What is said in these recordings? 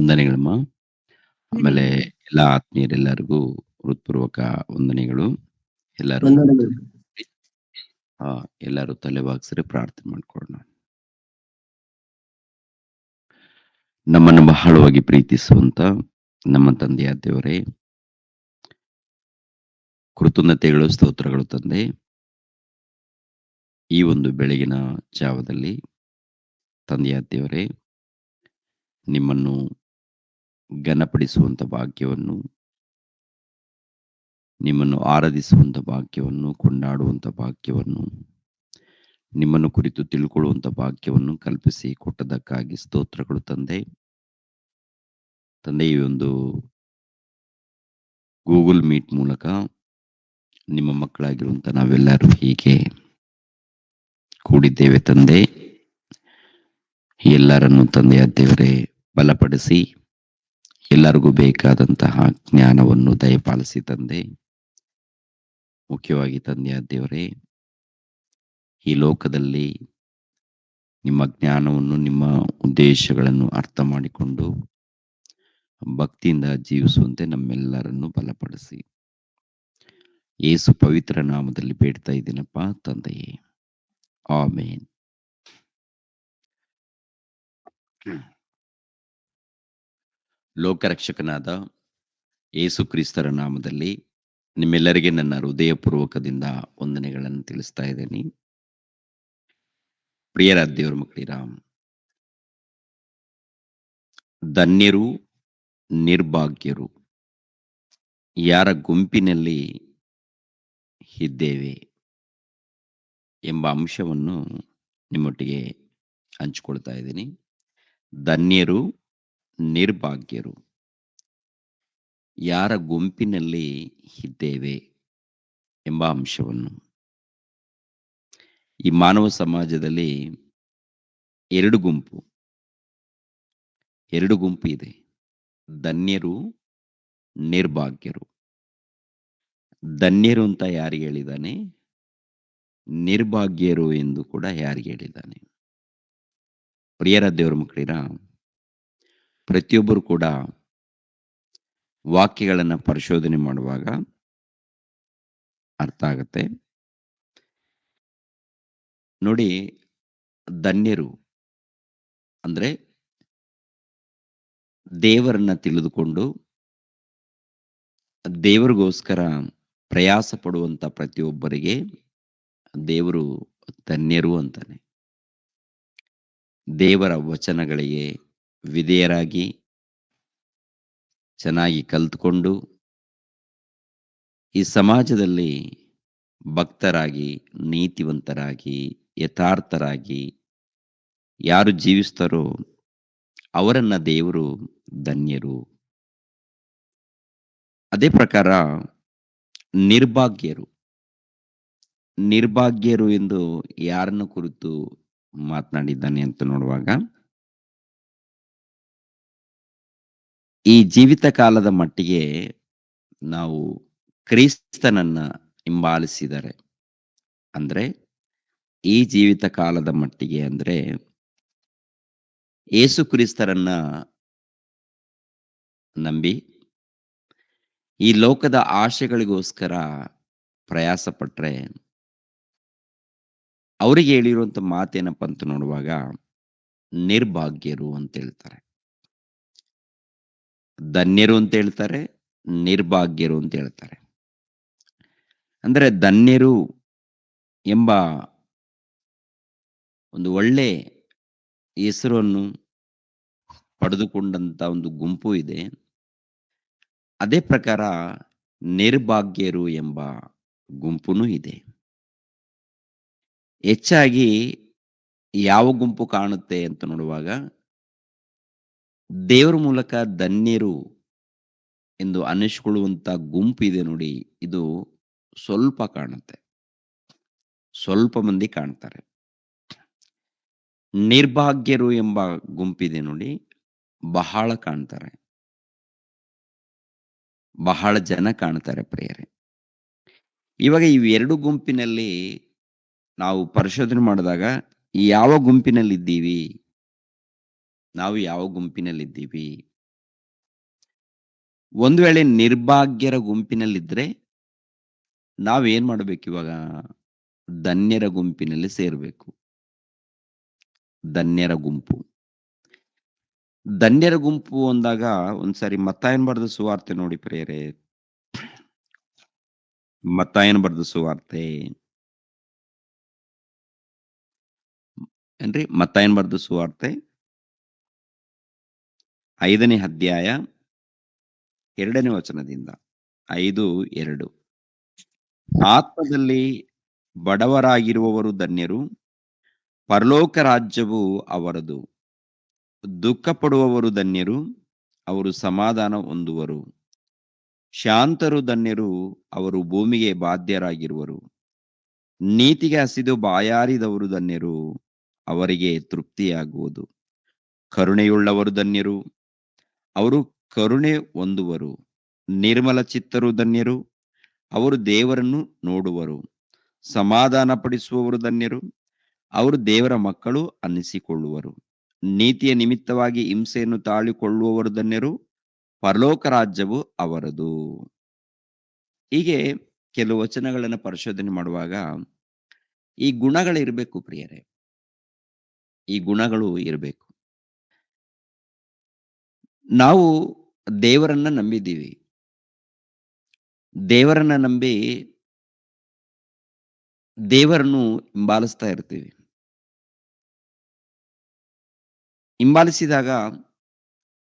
ವಂದನೆಗಳಮ್ಮ. ಆಮೇಲೆ ವಂದನೆಗಳು. ಎಲ್ಲ ಆತ್ಮೀಯರೆಲ್ಲರಿಗೂ ಹೃತ್ಪೂರ್ವಕ ವಂದನೆಗಳು. ಎಲ್ಲರೂ ವಂದನೆಗಳು. ಆ, ಎಲ್ಲರೂ ತಲೆಬಾಗ್ಸ್ರಿ ಪ್ರಾರ್ಥನೆ ಮಾಡ್ಕೊಳ್ಳೋಣ. ನಮ್ಮನ್ನು ಬಹಳವಾಗಿ ಪ್ರೀತಿಸುವಂತ ನಮ್ಮ ತಂದೆಯ ದೇವರೇ, ಕೃತಜ್ಞತೆಗಳು ಸ್ತೋತ್ರಗಳು ತಂದೆ. ಈ ಒಂದು ಬೆಳಗಿನ ಜಾವದಲ್ಲಿ ತಂದೆಯ ದೇವರೇ, ನಿಮ್ಮನ್ನು ಘನಪಡಿಸುವಂತ ಭಾಗ್ಯವನ್ನು, ನಿಮ್ಮನ್ನು ಆರಾಧಿಸುವಂತ ಭಾಗ್ಯವನ್ನು, ಕೊಂಡಾಡುವಂತ ಭಾಗ್ಯವನ್ನು, ನಿಮ್ಮನ್ನು ಕುರಿತು ತಿಳ್ಕೊಳ್ಳುವಂತ ಭಾಗ್ಯವನ್ನು ಕಲ್ಪಿಸಿ ಕೊಟ್ಟದಕ್ಕಾಗಿ ಸ್ತೋತ್ರಗಳು ತಂದೆ. ತಂದೆ, ಈ ಒಂದು ಗೂಗಲ್ ಮೀಟ್ ಮೂಲಕ ನಿಮ್ಮ ಮಕ್ಕಳಾಗಿರುವಂತ ನಾವೆಲ್ಲರೂ ಹೀಗೆ ಕೂಡಿದ್ದೇವೆ ತಂದೆ. ಎಲ್ಲರನ್ನು ತಂದೆಯ ದೇವರೇ ಬಲಪಡಿಸಿ ಎಲ್ಲರಿಗೂ ಬೇಕಾದಂತಹ ಜ್ಞಾನವನ್ನು ದಯಪಾಲಿಸಿ ತಂದೆ. ಮುಖ್ಯವಾಗಿ ತಂದೆಯ ದೇವರೇ, ಈ ಲೋಕದಲ್ಲಿ ನಿಮ್ಮ ಜ್ಞಾನವನ್ನು, ನಿಮ್ಮ ಉದ್ದೇಶಗಳನ್ನು ಅರ್ಥ ಮಾಡಿಕೊಂಡು ಭಕ್ತಿಯಿಂದ ಜೀವಿಸುವಂತೆ ನಮ್ಮೆಲ್ಲರನ್ನು ಬಲಪಡಿಸಿ. ಯೇಸು ಪವಿತ್ರ ನಾಮದಲ್ಲಿ ಬೇಡ್ತಾ ಇದ್ದೀನಪ್ಪ ತಂದೆಯೇ, ಆಮೇನ್. ಲೋಕರಕ್ಷಕನಾದ ಯೇಸು ಕ್ರಿಸ್ತರ ನಾಮದಲ್ಲಿ ನಿಮ್ಮೆಲ್ಲರಿಗೆ ನನ್ನ ಹೃದಯಪೂರ್ವಕದಿಂದ ವಂದನೆಗಳನ್ನು ತಿಳಿಸ್ತಾ ಇದ್ದೇನೆ. ಪ್ರಿಯರ ದೇವರ ಮಕ್ಕಳಿರ, ಧನ್ಯರು ನಿರ್ಭಾಗ್ಯರು ಯಾರ ಗುಂಪಿನಲ್ಲಿ ಇದ್ದೇವೆ ಎಂಬ ಅಂಶವನ್ನು ನಿಮ್ಮೊಟ್ಟಿಗೆ ಹಂಚಿಕೊಳ್ತಾ ಇದ್ದೀನಿ. ಧನ್ಯರು ನಿರ್ಭಾಗ್ಯರು ಯಾರ ಗುಂಪಿನಲ್ಲಿ ಇದ್ದೇವೆ ಎಂಬ ಅಂಶವನ್ನು. ಈ ಮಾನವ ಸಮಾಜದಲ್ಲಿ ಎರಡು ಗುಂಪು ಇದೆ, ಧನ್ಯರು ನಿರ್ಭಾಗ್ಯರು. ಧನ್ಯರು ಅಂತ ಯಾರಿಗೆ ಹೇಳಿದ್ದಾನೆ, ನಿರ್ಭಾಗ್ಯರು ಎಂದು ಕೂಡ ಯಾರಿಗೆ ಹೇಳಿದ್ದಾನೆ. ಪ್ರಿಯರ ದೇವರ ಮಕ್ಕಳಿರ, ಪ್ರತಿಯೊಬ್ಬರು ಕೂಡ ವಾಕ್ಯಗಳನ್ನು ಪರಿಶೋಧನೆ ಮಾಡುವಾಗ ಅರ್ಥ ಆಗತ್ತೆ. ನೋಡಿ, ಧನ್ಯರು ಅಂದ್ರೆ ದೇವರನ್ನ ತಿಳಿದುಕೊಂಡು ದೇವರಿಗೋಸ್ಕರ ಪ್ರಯಾಸ ಪಡುವಂತ ಪ್ರತಿಯೊಬ್ಬರಿಗೆ ದೇವರು ಧನ್ಯರು ಅಂತಾನೆ. ದೇವರ ವಚನಗಳಿಗೆ ವಿಧೇಯರಾಗಿ ಚೆನ್ನಾಗಿ ಕಲ್ತ್ಕೊಂಡು ಈ ಸಮಾಜದಲ್ಲಿ ಭಕ್ತರಾಗಿ, ನೀತಿವಂತರಾಗಿ, ಯಥಾರ್ಥರಾಗಿ ಯಾರು ಜೀವಿಸ್ತಾರೋ ಅವರನ್ನ ದೇವರು ಧನ್ಯರು. ಅದೇ ಪ್ರಕಾರ ನಿರ್ಭಾಗ್ಯರು ನಿರ್ಭಾಗ್ಯರು ಎಂದು ಯಾರನ್ನು ಕುರಿತು ಮಾತನಾಡಿದ್ದಾನೆ ಅಂತ ನೋಡುವಾಗ, ಈ ಜೀವಿತ ಕಾಲದ ಮಟ್ಟಿಗೆ ನಾವು ಕ್ರಿಸ್ತನನ್ನ ಹಿಂಬಾಲಿಸಿದರೆ, ಅಂದ್ರೆ ಈ ಜೀವಿತ ಕಾಲದ ಮಟ್ಟಿಗೆ ಅಂದ್ರೆ ಯೇಸು ಕ್ರಿಸ್ತರನ್ನ ನಂಬಿ ಈ ಲೋಕದ ಆಶೆಗಳಿಗೋಸ್ಕರ ಪ್ರಯಾಸ ಪಟ್ರೆ ಅವರಿಗೆ ಹೇಳಿರುವಂತ ಮಾತೇನಪ್ಪ ಅಂತ ನೋಡುವಾಗ ನಿರ್ಭಾಗ್ಯರು ಅಂತ ಹೇಳ್ತಾರೆ. ಧನ್ಯರು ಅಂತ ಹೇಳ್ತಾರೆ, ನಿರ್ಭಾಗ್ಯರು ಅಂತ ಹೇಳ್ತಾರೆ. ಅಂದ್ರೆ ಧನ್ಯರು ಎಂಬ ಒಂದು ಒಳ್ಳೆ ಹೆಸರನ್ನು ಪಡೆದುಕೊಂಡಂತ ಒಂದು ಗುಂಪು ಇದೆ. ಅದೇ ಪ್ರಕಾರ ನಿರ್ಭಾಗ್ಯರು ಎಂಬ ಗುಂಪುನೂ ಇದೆ. ಹೆಚ್ಚಾಗಿ ಯಾವ ಗುಂಪು ಕಾಣುತ್ತೆ ಅಂತ ನೋಡುವಾಗ, ದೇವರ ಮೂಲಕ ಧನ್ಯರು ಎಂದು ಅನಿಸಿಕೊಳ್ಳುವಂತ ಗುಂಪು ಇದೆ ನೋಡಿ, ಇದು ಸ್ವಲ್ಪ ಕಾಣುತ್ತೆ, ಸ್ವಲ್ಪ ಮಂದಿ ಕಾಣ್ತಾರೆ. ನಿರ್ಭಾಗ್ಯರು ಎಂಬ ಗುಂಪಿದೆ ನೋಡಿ, ಬಹಳ ಕಾಣ್ತಾರೆ, ಬಹಳ ಜನ ಕಾಣ್ತಾರೆ ಪ್ರಿಯರೇ. ಇವಾಗ ಇವೆರಡು ಗುಂಪಿನಲ್ಲಿ ನಾವು ಪರಿಶೋಧನೆ ಮಾಡಿದಾಗ ಯಾವ ಗುಂಪಿನಲ್ಲಿದ್ದೀವಿ, ನಾವು ಯಾವ ಗುಂಪಿನಲ್ಲಿದ್ದೀವಿ ಒಂದು ವೇಳೆ ನಿರ್ಭಾಗ್ಯರ ಗುಂಪಿನಲ್ಲಿದ್ರೆ ನಾವೇನ್ ಮಾಡ್ಬೇಕಿವಾಗ? ಧನ್ಯರ ಗುಂಪಿನಲ್ಲಿ ಸೇರ್ಬೇಕು. ಧನ್ಯರ ಗುಂಪು. ಧನ್ಯರ ಗುಂಪು ಅಂದಾಗ ಒಂದ್ಸಾರಿ ಮತ್ತಾಯನ ಬರೆದ ಸುವಾರ್ತೆ ನೋಡಿ ಪ್ರಿಯರೇ. ಮತ್ತಾಯನ ಬರೆದ ಸುವಾರ್ತೆ ಏನ್ರಿ? ಮತ್ತಾಯನ ಬರೆದ ಸುವಾರ್ತೆ 5ನೇ ಅಧ್ಯಾಯ 2ನೇ ವಚನದಿಂದ. 5:2. ಆತ್ಮದಲ್ಲಿ ಬಡವರಾಗಿರುವವರು ಧನ್ಯರು, ಪರಲೋಕ ರಾಜ್ಯವು ಅವರದು. ದುಃಖ ಪಡುವವರು ಧನ್ಯರು, ಅವರು ಸಮಾಧಾನ ಹೊಂದುವರು. ಶಾಂತರು ಧನ್ಯರು, ಅವರು ಭೂಮಿಗೆ ಬಾಧ್ಯರಾಗಿರುವರು. ನೀತಿಗೆ ಹಸಿದು ಬಾಯಾರಿದವರು ಧನ್ಯರು, ಅವರಿಗೆ ತೃಪ್ತಿಯಾಗುವುದು. ಕರುಣೆಯುಳ್ಳವರು ಧನ್ಯರು, ಅವರು ಕರುಣೆ ಹೊಂದುವರು. ನಿರ್ಮಲ ಚಿತ್ತರು ಧನ್ಯರು, ಅವರು ದೇವರನ್ನು ನೋಡುವರು. ಸಮಾಧಾನ ಪಡಿಸುವವರು ಧನ್ಯರು, ಅವರು ದೇವರ ಮಕ್ಕಳು ಅನ್ನಿಸಿಕೊಳ್ಳುವರು. ನೀತಿಯ ನಿಮಿತ್ತವಾಗಿ ಹಿಂಸೆಯನ್ನು ತಾಳಿಕೊಳ್ಳುವವರು ಧನ್ಯರು, ಪರಲೋಕ ರಾಜ್ಯವು ಅವರದು. ಹೀಗೆ ಕೆಲವು ವಚನಗಳನ್ನು ಪರಿಶೋಧನೆ ಮಾಡುವಾಗ ಈ ಗುಣಗಳಿರ್ಬೇಕು ಪ್ರಿಯರೇ. ಈ ಗುಣಗಳು ಇರಬೇಕು. ನಾವು ದೇವರನ್ನ ನಂಬಿದ್ದೀವಿ. ದೇವರನ್ನ ನಂಬಿ ದೇವರನ್ನು ಹಿಂಬಾಲಿಸ್ತಾ ಇರ್ತೀವಿ. ಹಿಂಬಾಲಿಸಿದಾಗ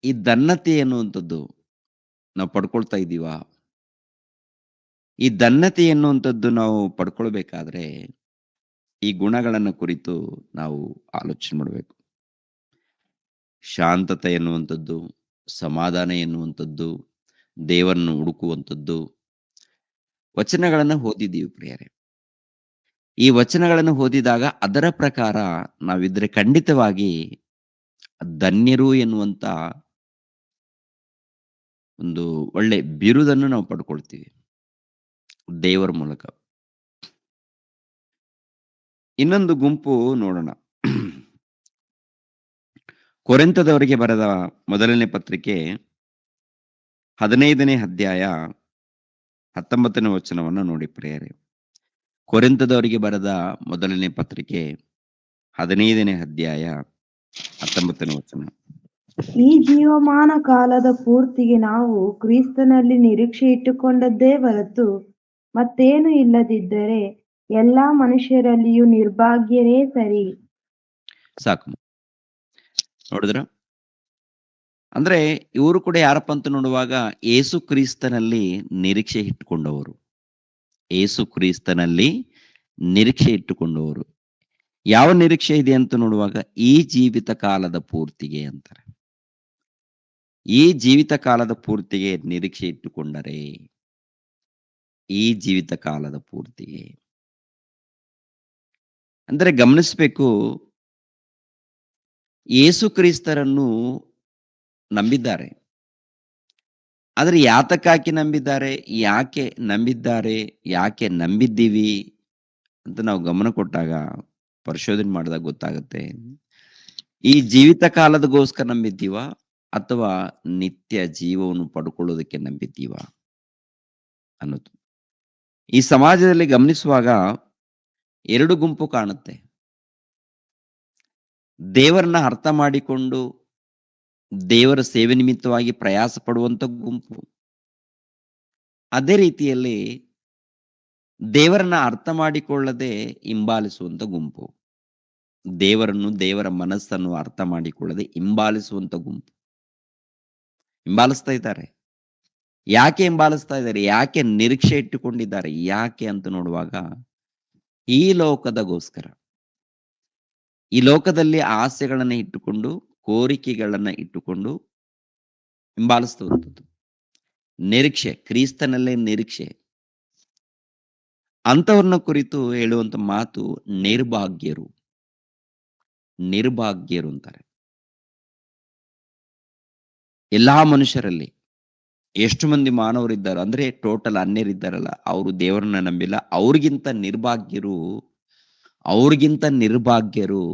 ಈ ಧನ್ಯತೆ ಎನ್ನುವಂಥದ್ದು ನಾವು ಪಡ್ಕೊಳ್ತಾ ಇದ್ದೀವಾ? ಈ ಧನ್ಯತೆ ಎನ್ನುವಂಥದ್ದು ನಾವು ಪಡ್ಕೊಳ್ಬೇಕಾದ್ರೆ ಈ ಗುಣಗಳನ್ನ ಕುರಿತು ನಾವು ಆಲೋಚನೆ ಮಾಡಬೇಕು. ಶಾಂತತೆ ಎನ್ನುವಂಥದ್ದು, ಸಮಾಧಾನ ಎನ್ನುವಂಥದ್ದು, ದೇವರನ್ನು ಹುಡುಕುವಂಥದ್ದು, ವಚನಗಳನ್ನ ಓದಿದ್ದೀವಿ ಪ್ರಿಯರೇ. ಈ ವಚನಗಳನ್ನು ಓದಿದಾಗ ಅದರ ಪ್ರಕಾರ ನಾವಿದ್ರೆ ಖಂಡಿತವಾಗಿ ಧನ್ಯರು ಎನ್ನುವಂತ ಒಂದು ಒಳ್ಳೆ ಬಿರುದನ್ನು ನಾವು ಪಡ್ಕೊಳ್ತೀವಿ ದೇವರ ಮೂಲಕ. ಇನ್ನೊಂದು ಗುಂಪು ನೋಡೋಣ. ಕೊರಿಂಥದವರಿಗೆ ಬರೆದ ಮೊದಲನೇ ಪತ್ರಿಕೆ 15ನೇ ಅಧ್ಯಾಯ 19ನೇ ವಚನವನ್ನು ನೋಡಿ ಪ್ರಿಯರೇ. ಕೊರಿಂಥದವರಿಗೆ ಬರೆದ ಮೊದಲನೇ ಪತ್ರಿಕೆ 15ನೇ ಅಧ್ಯಾಯ 19ನೇ ವಚನ. ಈ ಜೀವಮಾನ ಕಾಲದ ಪೂರ್ತಿಗೆ ನಾವು ಕ್ರಿಸ್ತನಲ್ಲಿ ನಿರೀಕ್ಷೆ ಇಟ್ಟುಕೊಂಡದ್ದೇ ಹೊರತು ಮತ್ತೇನು ಇಲ್ಲದಿದ್ದರೆ ಎಲ್ಲಾ ಮನುಷ್ಯರಲ್ಲಿಯೂ ನಿರ್ಭಾಗ್ಯರೇ ಸರಿ. ಸಾಕು. ನೋಡಿದ್ರ? ಅಂದ್ರೆ ಇವರು ಕೂಡ ಯಾರಪ್ಪ ಅಂತ ನೋಡುವಾಗ ಏಸು ಕ್ರಿಸ್ತನಲ್ಲಿ ನಿರೀಕ್ಷೆ ಇಟ್ಟುಕೊಂಡವರು. ಏಸು ಕ್ರಿಸ್ತನಲ್ಲಿ ನಿರೀಕ್ಷೆ ಇಟ್ಟುಕೊಂಡವರು. ಯಾವ ನಿರೀಕ್ಷೆ ಇದೆ ಅಂತ ನೋಡುವಾಗ ಈ ಜೀವಿತ ಕಾಲದ ಪೂರ್ತಿಗೆ ಅಂತಾರೆ. ಈ ಜೀವಿತ ಕಾಲದ ಪೂರ್ತಿಗೆ ನಿರೀಕ್ಷೆ ಇಟ್ಟುಕೊಂಡರೆ, ಈ ಜೀವಿತ ಕಾಲದ ಪೂರ್ತಿಗೆ ಅಂದ್ರೆ ಗಮನಿಸಬೇಕು. ಯೇಸು ಕ್ರಿಸ್ತರನ್ನು ನಂಬಿದ್ದಾರೆ. ಆದ್ರೆ ಯಾತಕ್ಕಾಗಿ ನಂಬಿದ್ದಾರೆ, ಯಾಕೆ ನಂಬಿದ್ದಾರೆ, ಯಾಕೆ ನಂಬಿದ್ದೀವಿ ಅಂತ ನಾವು ಗಮನ ಕೊಟ್ಟಾಗ, ಪರಿಶೋಧನೆ ಮಾಡಿದಾಗ ಗೊತ್ತಾಗುತ್ತೆ. ಈ ಜೀವಿತ ಕಾಲದಗೋಸ್ಕರ ನಂಬಿದ್ದೀವ ಅಥವಾ ನಿತ್ಯ ಜೀವವನ್ನು ಪಡ್ಕೊಳ್ಳೋದಕ್ಕೆ ನಂಬಿದ್ದೀವ ಅನ್ನೋದು. ಈ ಸಮಾಜದಲ್ಲಿ ಗಮನಿಸುವಾಗ ಎರಡು ಗುಂಪು ಕಾಣುತ್ತೆ. ದೇವರನ್ನ ಅರ್ಥ ಮಾಡಿಕೊಂಡು ದೇವರ ಸೇವೆ ನಿಮಿತ್ತವಾಗಿ ಪ್ರಯಾಸ ಪಡುವಂತ ಗುಂಪು. ಅದೇ ರೀತಿಯಲ್ಲಿ ದೇವರನ್ನ ಅರ್ಥ ಮಾಡಿಕೊಳ್ಳದೆ ಹಿಂಬಾಲಿಸುವಂತ ಗುಂಪು. ದೇವರನ್ನು, ದೇವರ ಮನಸ್ಸನ್ನು ಅರ್ಥ ಮಾಡಿಕೊಳ್ಳದೆ ಹಿಂಬಾಲಿಸುವಂತ ಗುಂಪು. ಹಿಂಬಾಲಿಸ್ತಾ ಇದ್ದಾರೆ. ಯಾಕೆ ಹಿಂಬಾಲಿಸ್ತಾ ಇದ್ದಾರೆ? ಯಾಕೆ ನಿರೀಕ್ಷೆ ಇಟ್ಟುಕೊಂಡಿದ್ದಾರೆ? ಯಾಕೆ ಅಂತ ನೋಡುವಾಗ ಈ ಲೋಕದಗೋಸ್ಕರ, ಈ ಲೋಕದಲ್ಲಿ ಆಸೆಗಳನ್ನ ಇಟ್ಟುಕೊಂಡು, ಕೋರಿಕೆಗಳನ್ನ ಇಟ್ಟುಕೊಂಡು ಹಿಂಬಾಲಿಸುವಂಥದ್ದು. ನಿರೀಕ್ಷೆ, ಕ್ರಿಸ್ತನಲ್ಲೇ ನಿರೀಕ್ಷೆ. ಅಂಥವ್ರನ್ನ ಕುರಿತು ಹೇಳುವಂತ ಮಾತು ನಿರ್ಭಾಗ್ಯರು. ನಿರ್ಭಾಗ್ಯರು ಅಂತಾರೆ. ಎಲ್ಲಾ ಮನುಷ್ಯರಲ್ಲಿ ಎಷ್ಟು ಮಂದಿ ಮಾನವರಿದ್ದಾರೆ ಅಂದ್ರೆ ಟೋಟಲ್ ಅನ್ಯರಿದ್ದಾರಲ್ಲ, ಅವರು ದೇವರನ್ನ ನಂಬಿಲ್ಲ. ಅವ್ರಿಗಿಂತ ನಿರ್ಭಾಗ್ಯರು, ಅವ್ರಿಗಿಂತ ನಿರ್ಭಾಗ್ಯರು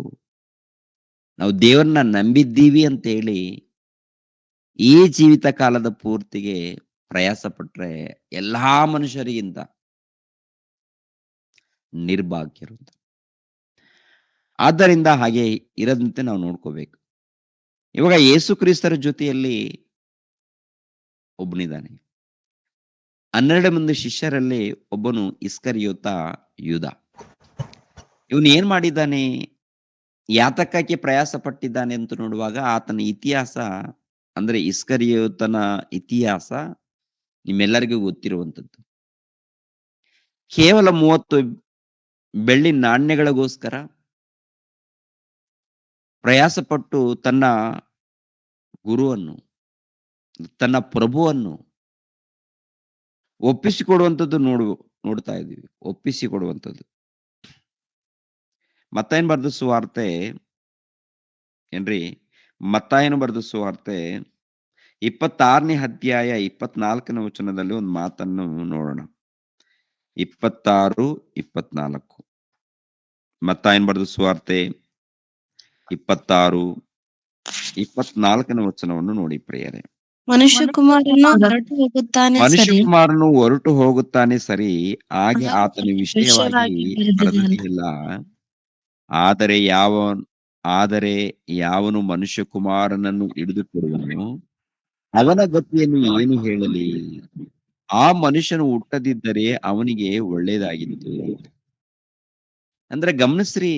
ನಾವು ದೇವರನ್ನ ನಂಬಿದ್ದೀವಿ ಅಂತ ಹೇಳಿ ಈ ಜೀವಿತ ಕಾಲದ ಪೂರ್ತಿಗೆ ಪ್ರಯಾಸ ಪಟ್ರೆ ಎಲ್ಲಾ ಮನುಷ್ಯರಿಗಿಂತ ನಿರ್ಭಾಗ್ಯರು ಅಂತ. ಆದ್ದರಿಂದ ಹಾಗೆ ಇರದಂತೆ ನಾವು ನೋಡ್ಕೋಬೇಕು. ಇವಾಗ ಯೇಸು ಕ್ರಿಸ್ತರ ಜೊತೆಯಲ್ಲಿ ಒಬ್ಬನಿದ್ದಾನೆ. 12 ಮಂದಿ ಶಿಷ್ಯರಲ್ಲಿ ಒಬ್ಬನು ಇಸ್ಕರಿಯೋತ ಯೂದ. ಇವನು ಏನ್ ಮಾಡಿದ್ದಾನೆ? ಯಾತಕ್ಕಾಗಿ ಪ್ರಯಾಸ ಪಟ್ಟಿದ್ದಾನೆ ಅಂತ ನೋಡುವಾಗ ಆತನ ಇತಿಹಾಸ, ಅಂದ್ರೆ ಇಸ್ಕರಿಯೋತನ ಇತಿಹಾಸ ನಿಮ್ಮೆಲ್ಲರಿಗೂ ಗೊತ್ತಿರುವಂತದ್ದು. ಕೇವಲ 30 ಬೆಳ್ಳಿ ನಾಣ್ಯಗಳಿಗೋಸ್ಕರ ಪ್ರಯಾಸಪಟ್ಟು ತನ್ನ ಗುರುವನ್ನು, ತನ್ನ ಪ್ರಭುವನ್ನು ಒಪ್ಪಿಸಿಕೊಡುವಂಥದ್ದು ನೋಡ್ತಾ ಇದೀವಿ. ಒಪ್ಪಿಸಿಕೊಡುವಂಥದ್ದು. ಮತ್ತಾಯನು ಬರೆದ ಸುವಾರ್ತೆ ಏನ್ರಿ? ಮತ್ತಾಯನು ಬರೆದ ಸುವಾರ್ತೆ 26ನೇ ಅಧ್ಯಾಯ 24ನೇ ವಚನದಲ್ಲಿ ಒಂದು ಮಾತನ್ನು ನೋಡೋಣ. 26, 24. ಮತ್ತಾಯನು ಬರೆದ ಸುವಾರ್ತೆ 26, 24ನೇ ವಚನವನ್ನು ನೋಡಿ ಪ್ರಿಯರೇ. ಮನುಷ್ಯಕುಮಾರನು ಹೊರಟು ಹೋಗುತ್ತಾನೆ ಸರಿ, ಮನುಷ್ಯಕುಮಾರನು ಹೊರಟು ಹೋಗುತ್ತಾನೆ ಸರಿ, ಹಾಗೆ ಆತನ ವಿಷಯವಾಗಿ ಬರೆದಿಲ್ಲ. ಆದರೆ ಯಾವನು ಮನುಷ್ಯಕುಮಾರನನ್ನು ಹಿಡಿದುಕೊಡುವನು ಅವನ ಗತಿಯನ್ನು ಏನು ಹೇಳಲಿ? ಆ ಮನುಷ್ಯನು ಹುಟ್ಟದಿದ್ದರೆ ಅವನಿಗೆ ಒಳ್ಳೇದಾಗಿತ್ತು. ಅಂದ್ರೆ ಗಮನಿಸ್ರಿ,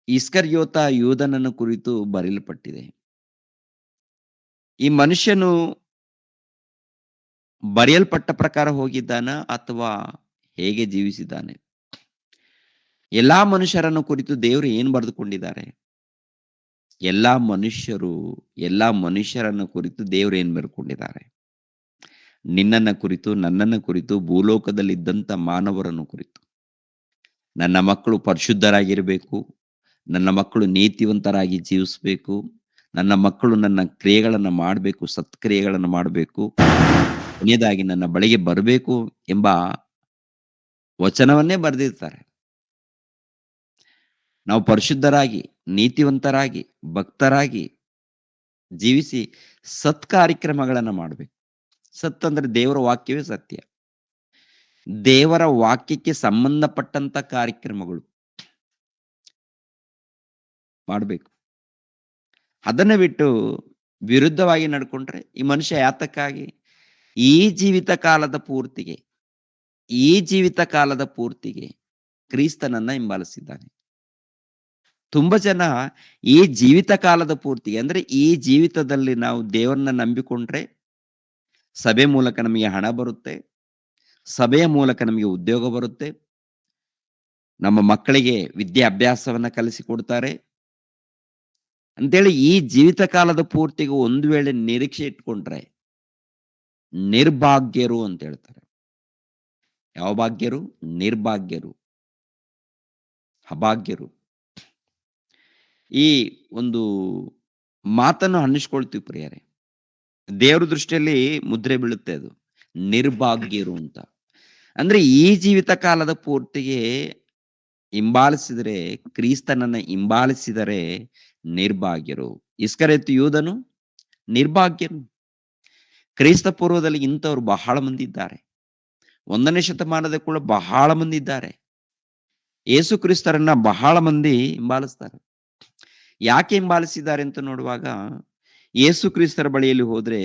ಇಸ್ಕರಿಯೋತ ಯೂದನನ್ನು ಕುರಿತು ಬರೆಯಲ್ಪಟ್ಟಿದೆ. ಈ ಮನುಷ್ಯನು ಬರೆಯಲ್ಪಟ್ಟ ಪ್ರಕಾರ ಹೋಗಿದ್ದಾನ ಅಥವಾ ಹೇಗೆ ಜೀವಿಸಿದ್ದಾನೆ? ಎಲ್ಲಾ ಮನುಷ್ಯರನ್ನು ಕುರಿತು ದೇವರು ಏನು ಬರೆದುಕೊಂಡಿದ್ದಾರೆ? ಎಲ್ಲಾ ಮನುಷ್ಯರನ್ನು ಕುರಿತು ದೇವರು ಏನ್ ಬರ್ಕೊಂಡಿದ್ದಾರೆ? ನಿನ್ನನ್ನ ಕುರಿತು, ನನ್ನನ್ನ ಕುರಿತು, ಭೂಲೋಕದಲ್ಲಿದ್ದಂತ ಮಾನವರನ್ನು ಕುರಿತು. ನನ್ನ ಮಕ್ಕಳು ಪರಿಶುದ್ಧರಾಗಿರ್ಬೇಕು, ನನ್ನ ಮಕ್ಕಳು ನೀತಿವಂತರಾಗಿ ಜೀವಿಸ್ಬೇಕು, ನನ್ನ ಮಕ್ಕಳು ನನ್ನ ಕ್ರಿಯೆಗಳನ್ನ ಮಾಡಬೇಕು, ಸತ್ಕ್ರಿಯೆಗಳನ್ನು ಮಾಡಬೇಕು, ಕೊನೆಯದಾಗಿ ನನ್ನ ಬಳಿಗೆ ಬರಬೇಕು ಎಂಬ ವಚನವನ್ನೇ ಬರೆದಿರ್ತಾರೆ. ನಾವು ಪರಿಶುದ್ಧರಾಗಿ, ನೀತಿವಂತರಾಗಿ, ಭಕ್ತರಾಗಿ ಜೀವಿಸಿ ಸತ್ ಕಾರ್ಯಕ್ರಮಗಳನ್ನ ಮಾಡಬೇಕು. ಸತ್ ಅಂದ್ರೆ ದೇವರ ವಾಕ್ಯವೇ ಸತ್ಯ. ದೇವರ ವಾಕ್ಯಕ್ಕೆ ಸಂಬಂಧಪಟ್ಟಂತ ಕಾರ್ಯಕ್ರಮಗಳು ಮಾಡಬೇಕು. ಅದನ್ನ ಬಿಟ್ಟು ವಿರುದ್ಧವಾಗಿ ನಡ್ಕೊಂಡ್ರೆ ಈ ಮನುಷ್ಯ ಯಾತಕ್ಕಾಗಿ ಈ ಜೀವಿತ ಕಾಲದ ಪೂರ್ತಿಗೆ ಕ್ರಿಸ್ತನನ್ನ ಹಿಂಬಾಲಿಸಿದ್ದಾನೆ. ತುಂಬಾ ಜನ ಈ ಜೀವಿತ ಕಾಲದ ಪೂರ್ತಿಗೆ, ಅಂದ್ರೆ ಈ ಜೀವಿತದಲ್ಲಿ ನಾವು ದೇವರನ್ನ ನಂಬಿಕೊಂಡ್ರೆ ಸಭೆ ಮೂಲಕ ನಮಗೆ ಹಣ ಬರುತ್ತೆ, ಸಭೆಯ ಮೂಲಕ ನಮಗೆ ಉದ್ಯೋಗ ಬರುತ್ತೆ, ನಮ್ಮ ಮಕ್ಕಳಿಗೆ ವಿದ್ಯಾಭ್ಯಾಸವನ್ನ ಕಲಿಸಿಕೊಡ್ತಾರೆ ಅಂತೇಳಿ ಈ ಜೀವಿತ ಕಾಲದ ಪೂರ್ತಿಗೆ ಒಂದು ವೇಳೆ ನಿರೀಕ್ಷೆ ಇಟ್ಕೊಂಡ್ರೆ ನಿರ್ಭಾಗ್ಯರು ಅಂತ ಹೇಳ್ತಾರೆ. ಯಾವ ಭಾಗ್ಯರು? ನಿರ್ಭಾಗ್ಯರು, ಅಭಾಗ್ಯರು. ಈ ಒಂದು ಮಾತನ್ನು ಹಣ್ಣಿಸ್ಕೊಳ್ತೀವಿ ಪ್ರಿಯರೇ. ದೇವ್ರ ದೃಷ್ಟಿಯಲ್ಲಿ ಮುದ್ರೆ ಬೀಳುತ್ತೆ ಅದು, ನಿರ್ಭಾಗ್ಯರು ಅಂತ. ಅಂದ್ರೆ ಈ ಜೀವಿತ ಕಾಲದ ಪೂರ್ತಿಗೆ ಕ್ರಿಸ್ತನನ್ನ ಹಿಂಬಾಲಿಸಿದರೆ ನಿರ್ಭಾಗ್ಯರು. ಇಸ್ಕರಿಯೋತ ಯೂದನು ನಿರ್ಭಾಗ್ಯನು. ಕ್ರೈಸ್ತ ಪೂರ್ವದಲ್ಲಿ ಇಂಥವ್ರು ಬಹಳ ಮಂದಿ ಇದ್ದಾರೆ. 1ನೇ ಶತಮಾನದ ಕೂಡ ಬಹಳ ಮಂದಿ ಇದ್ದಾರೆ. ಯೇಸು ಕ್ರಿಸ್ತರನ್ನ ಬಹಳ ಮಂದಿ ಹಿಂಬಾಲಿಸ್ತಾರೆ. ಯಾಕೆ ಹಿಂಬಾಲಿಸಿದ್ದಾರೆ ಅಂತ ನೋಡುವಾಗ, ಯೇಸು ಕ್ರಿಸ್ತರ ಬಳಿಯಲ್ಲಿ ಹೋದ್ರೆ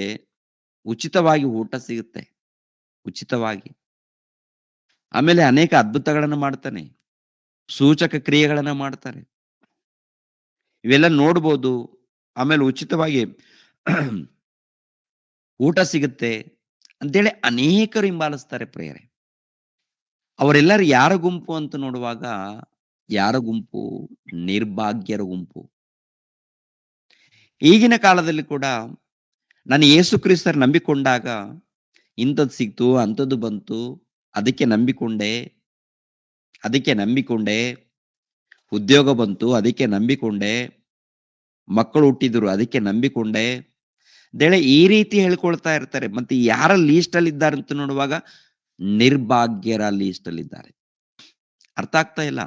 ಉಚಿತವಾಗಿ ಊಟ ಸಿಗುತ್ತೆ, ಉಚಿತವಾಗಿ. ಆಮೇಲೆ ಅನೇಕ ಅದ್ಭುತಗಳನ್ನ ಮಾಡ್ತಾನೆ, ಸೂಚಕ ಕ್ರಿಯೆಗಳನ್ನ ಮಾಡ್ತಾರೆ, ಇವೆಲ್ಲ ನೋಡ್ಬೋದು. ಆಮೇಲೆ ಉಚಿತವಾಗಿ ಊಟ ಸಿಗುತ್ತೆ ಅಂತೇಳಿ ಅನೇಕರು ಹಿಂಬಾಲಿಸ್ತಾರೆ ಪ್ರಿಯರೇ. ಅವರೆಲ್ಲರೂ ಯಾರ ಗುಂಪು ಅಂತ ನೋಡುವಾಗ, ಯಾರ ಗುಂಪು? ನಿರ್ಭಾಗ್ಯರ ಗುಂಪು. ಈಗಿನ ಕಾಲದಲ್ಲಿ ಕೂಡ ನಾನು ಯೇಸು ಕ್ರಿಸ್ತರ ನಂಬಿಕೊಂಡಾಗ ಇಂಥದ್ದು ಸಿಕ್ತು, ಅಂಥದ್ದು ಬಂತು, ಅದಕ್ಕೆ ನಂಬಿಕೊಂಡೆ, ಉದ್ಯೋಗ ಬಂತು ಅದಕ್ಕೆ ನಂಬಿಕೊಂಡೆ, ಮಕ್ಕಳು ಹುಟ್ಟಿದ್ರು ಅದಕ್ಕೆ ನಂಬಿಕೊಂಡೆ ಅಂತೇಳಿ ಈ ರೀತಿ ಹೇಳ್ಕೊಳ್ತಾ ಇರ್ತಾರೆ. ಮತ್ತೆ ಯಾರ ಲೀಸ್ಟ್ ಅಲ್ಲಿ ಇದ್ದಾರೆ ಅಂತ ನೋಡುವಾಗ ನಿರ್ಭಾಗ್ಯರ ಲೀಸ್ಟ್ ಅಲ್ಲಿ ಇದ್ದಾರೆ. ಅರ್ಥ ಆಗ್ತಾ ಇಲ್ಲ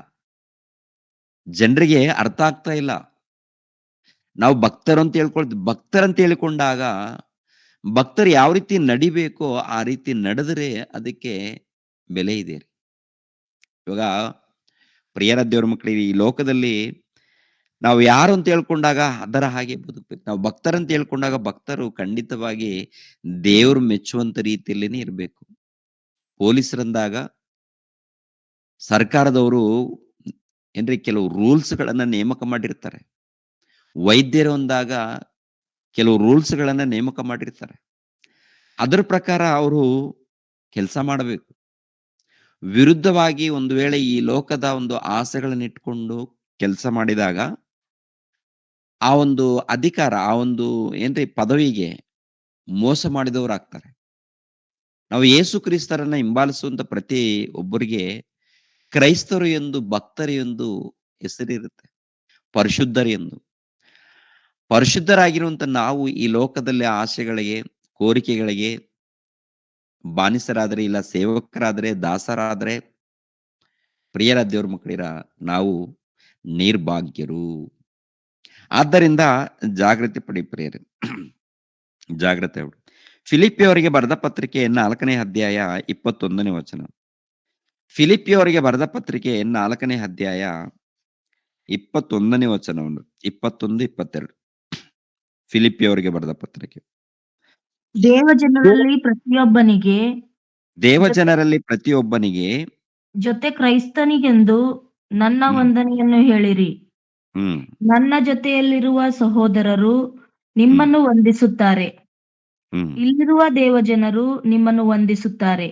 ಜನರಿಗೆ, ಅರ್ಥ ಆಗ್ತಾ ಇಲ್ಲ. ನಾವು ಭಕ್ತರು ಅಂತ ಭಕ್ತರಂತ ಹೇಳಿಕೊಂಡಾಗ ಭಕ್ತರು ಯಾವ ರೀತಿ ನಡಿಬೇಕೋ ಆ ರೀತಿ ನಡೆದರೆ ಅದಕ್ಕೆ ಬೆಲೆ ಇದೆ ರೀ. ಇವಾಗ ಪ್ರಿಯರ ದೇವ್ರ ಮಕ್ಕಳಿಗೆ ಈ ಲೋಕದಲ್ಲಿ ನಾವು ಯಾರು ಅಂತ ಹೇಳ್ಕೊಂಡಾಗ ಅದರ ಹಾಗೆ ಬದುಕ್ಬೇಕು. ನಾವು ಭಕ್ತರಂತ ಹೇಳ್ಕೊಂಡಾಗ ಭಕ್ತರು ಖಂಡಿತವಾಗಿ ದೇವ್ರು ಮೆಚ್ಚುವಂತ ರೀತಿಯಲ್ಲೇನೆ ಇರ್ಬೇಕು. ಪೊಲೀಸರಂದಾಗ ಸರ್ಕಾರದವರು ಏನ್ರಿ ಕೆಲವು ರೂಲ್ಸ್ ಗಳನ್ನ ನೇಮಕ ಮಾಡಿರ್ತಾರೆ. ವೈದ್ಯರು ಅಂದಾಗ ಕೆಲವು ರೂಲ್ಸ್ ಗಳನ್ನ ನೇಮಕ ಮಾಡಿರ್ತಾರೆ. ಅದರ ಪ್ರಕಾರ ಅವರು ಕೆಲಸ ಮಾಡಬೇಕು. ವಿರುದ್ಧವಾಗಿ ಒಂದು ವೇಳೆ ಈ ಲೋಕದ ಒಂದು ಆಸೆಗಳನ್ನ ಇಟ್ಕೊಂಡು ಕೆಲಸ ಮಾಡಿದಾಗ ಆ ಒಂದು ಅಧಿಕಾರ, ಆ ಒಂದು ಏನ್ರಿ ಪದವಿಗೆ ಮೋಸ ಮಾಡಿದವರಾಗ್ತಾರೆ. ನಾವು ಯೇಸು ಕ್ರಿಸ್ತರನ್ನ ಹಿಂಬಾಲಿಸುವಂತ ಪ್ರತಿ ಒಬ್ಬರಿಗೆ ಕ್ರೈಸ್ತರು ಎಂದು, ಭಕ್ತರು ಎಂದು ಹೆಸರಿರುತ್ತೆ. ಪರಿಶುದ್ಧರು ಎಂದು. ಪರಿಶುದ್ಧರಾಗಿರುವಂತ ನಾವು ಈ ಲೋಕದಲ್ಲಿ ಆಸೆಗಳಿಗೆ, ಕೋರಿಕೆಗಳಿಗೆ ಬಾನಿಸರಾದರೆ, ಇಲ್ಲ ಸೇವಕರಾದರೆ, ದಾಸರಾದರೆ, ಪ್ರಿಯರ ದೇವ್ರ ಮಕ್ಕಳಿರ ನಾವು ನಿರ್ಭಾಗ್ಯರು. ಆದ್ದರಿಂದ ಜಾಗೃತಿ ಪಡಿ ಪ್ರಿಯರೇ, ಜಾಗ್ರತೆ ಅವರು. ಫಿಲಿಪಿಯವರಿಗೆ ಬರೆದ ಪತ್ರಿಕೆ 4ನೇ ಅಧ್ಯಾಯ 21ನೇ ವಚನ. ಫಿಲಿಪಿಯವರಿಗೆ ಬರೆದ ಪತ್ರಿಕೆ 4ನೇ ಅಧ್ಯಾಯ 21ನೇ ವಚನವನ್ನು 21, 22. ಫಿಲಿಪಿಯವರಿಗೆ ಬರೆದ ಪತ್ರಿಕೆ. ದೇವಜನರಲ್ಲಿ ಪ್ರತಿಯೊಬ್ಬನಿಗೆ ಜೊತೆ ಕ್ರೈಸ್ತನಿಗೆಂದು ನನ್ನ ವಂದನೆಯನ್ನು ಹೇಳಿರಿ. ನನ್ನ ಜೊತೆಯಲ್ಲಿರುವ ಸಹೋದರರು ನಿಮ್ಮನ್ನು ವಂದಿಸುತ್ತಾರೆ. ಇಲ್ಲಿರುವ ದೇವಜನರು ನಿಮ್ಮನ್ನು ವಂದಿಸುತ್ತಾರೆ.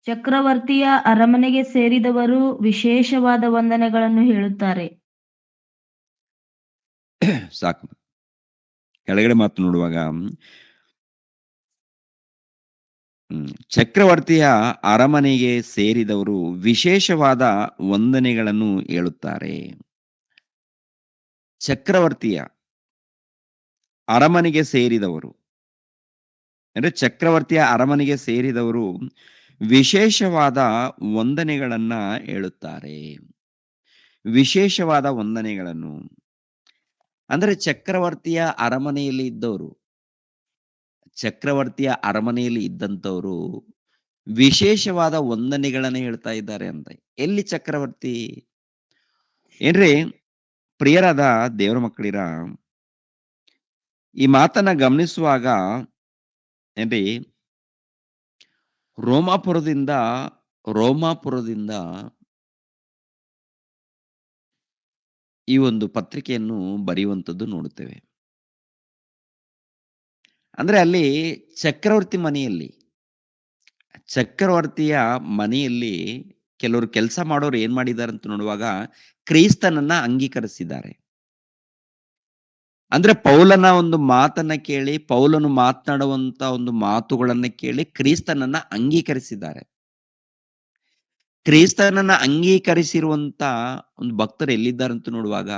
ಚಕ್ರವರ್ತಿಯ ಅರಮನೆಗೆ ಸೇರಿದವರು ವಿಶೇಷವಾದ ವಂದನೆಗಳನ್ನು ಹೇಳುತ್ತಾರೆ. ಸಾಕು. ಕೆಳಗಡೆ ಮಾತು ನೋಡುವಾಗ ಚಕ್ರವರ್ತಿಯ ಅರಮನೆಗೆ ಸೇರಿದವರು ವಿಶೇಷವಾದ ವಂದನೆಗಳನ್ನು ಹೇಳುತ್ತಾರೆ. ಚಕ್ರವರ್ತಿಯ ಅರಮನೆಗೆ ಸೇರಿದವರು ಅಂದ್ರೆ ಚಕ್ರವರ್ತಿಯ ಅರಮನೆಗೆ ಸೇರಿದವರು ವಿಶೇಷವಾದ ವಂದನೆಗಳನ್ನ ಹೇಳುತ್ತಾರೆ. ವಿಶೇಷವಾದ ವಂದನೆಗಳನ್ನು ಅಂದ್ರೆ ಚಕ್ರವರ್ತಿಯ ಅರಮನೆಯಲ್ಲಿ ಇದ್ದವರು, ಚಕ್ರವರ್ತಿಯ ಅರಮನೆಯಲ್ಲಿ ಇದ್ದಂಥವ್ರು ವಿಶೇಷವಾದ ವಂದನೆಗಳನ್ನ ಹೇಳ್ತಾ ಇದ್ದಾರೆ ಅಂತ. ಎಲ್ಲಿ ಚಕ್ರವರ್ತಿ ಏನ್ರಿ ಪ್ರಿಯರಾದ ದೇವರ ಮಕ್ಕಳಿರ, ಈ ಮಾತನ್ನ ಗಮನಿಸುವಾಗ ಏನ್ರಿ ರೋಮಾಪುರದಿಂದ ಈ ಒಂದು ಪತ್ರಿಕೆಯನ್ನು ಬರೆಯುವಂಥದ್ದು ನೋಡುತ್ತೇವೆ. ಅಂದ್ರೆ ಅಲ್ಲಿ ಚಕ್ರವರ್ತಿಯ ಮನೆಯಲ್ಲಿ ಕೆಲವರು ಕೆಲಸ ಮಾಡೋರು ಏನ್ ಮಾಡಿದ್ದಾರೆ ಅಂತ ನೋಡುವಾಗ ಕ್ರಿಸ್ತನನ್ನ ಅಂಗೀಕರಿಸಿದ್ದಾರೆ. ಅಂದ್ರೆ ಪೌಲನ ಒಂದು ಮಾತನ್ನ ಕೇಳಿ, ಪೌಲನು ಮಾತನಾಡುವಂತ ಒಂದು ಮಾತುಗಳನ್ನ ಕೇಳಿ ಕ್ರಿಸ್ತನನ್ನ ಅಂಗೀಕರಿಸಿದ್ದಾರೆ. ಕ್ರಿಸ್ತನನ್ನ ಅಂಗೀಕರಿಸಿರುವಂತ ಒಂದು ಭಕ್ತರು ಎಲ್ಲಿದ್ದಾರೆ ಅಂತ ನೋಡುವಾಗ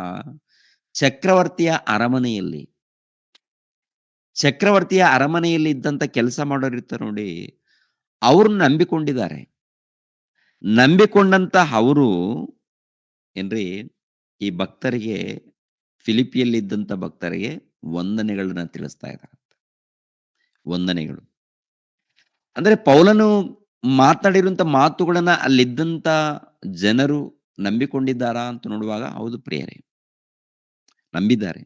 ಚಕ್ರವರ್ತಿಯ ಅರಮನೆಯಲ್ಲಿ ಇದ್ದಂತ ಕೆಲಸ ಮಾಡೋರು ಇರ್ತಾರೆ ನೋಡಿ, ಅವ್ರನ್ನ ನಂಬಿಕೊಂಡಿದ್ದಾರೆ. ನಂಬಿಕೊಂಡಂತ ಅವರು ಏನ್ರಿ ಈ ಭಕ್ತರಿಗೆ, ಫಿಲಿಪಿಯಲ್ಲಿ ಇದ್ದಂತ ಭಕ್ತರಿಗೆ ವಂದನೆಗಳನ್ನ ತಿಳಿಸ್ತಾ ಇದ್ದಾರೆ. ವಂದನೆಗಳು ಅಂದ್ರೆ ಪೌಲನು ಮಾತಾಡಿರುವಂತ ಮಾತುಗಳನ್ನ ಅಲ್ಲಿದ್ದಂತ ಜನರು ನಂಬಿಕೊಂಡಿದ್ದಾರಾ ಅಂತ ನೋಡುವಾಗ ಹೌದು ಪ್ರಿಯರೇ, ನಂಬಿದ್ದಾರೆ.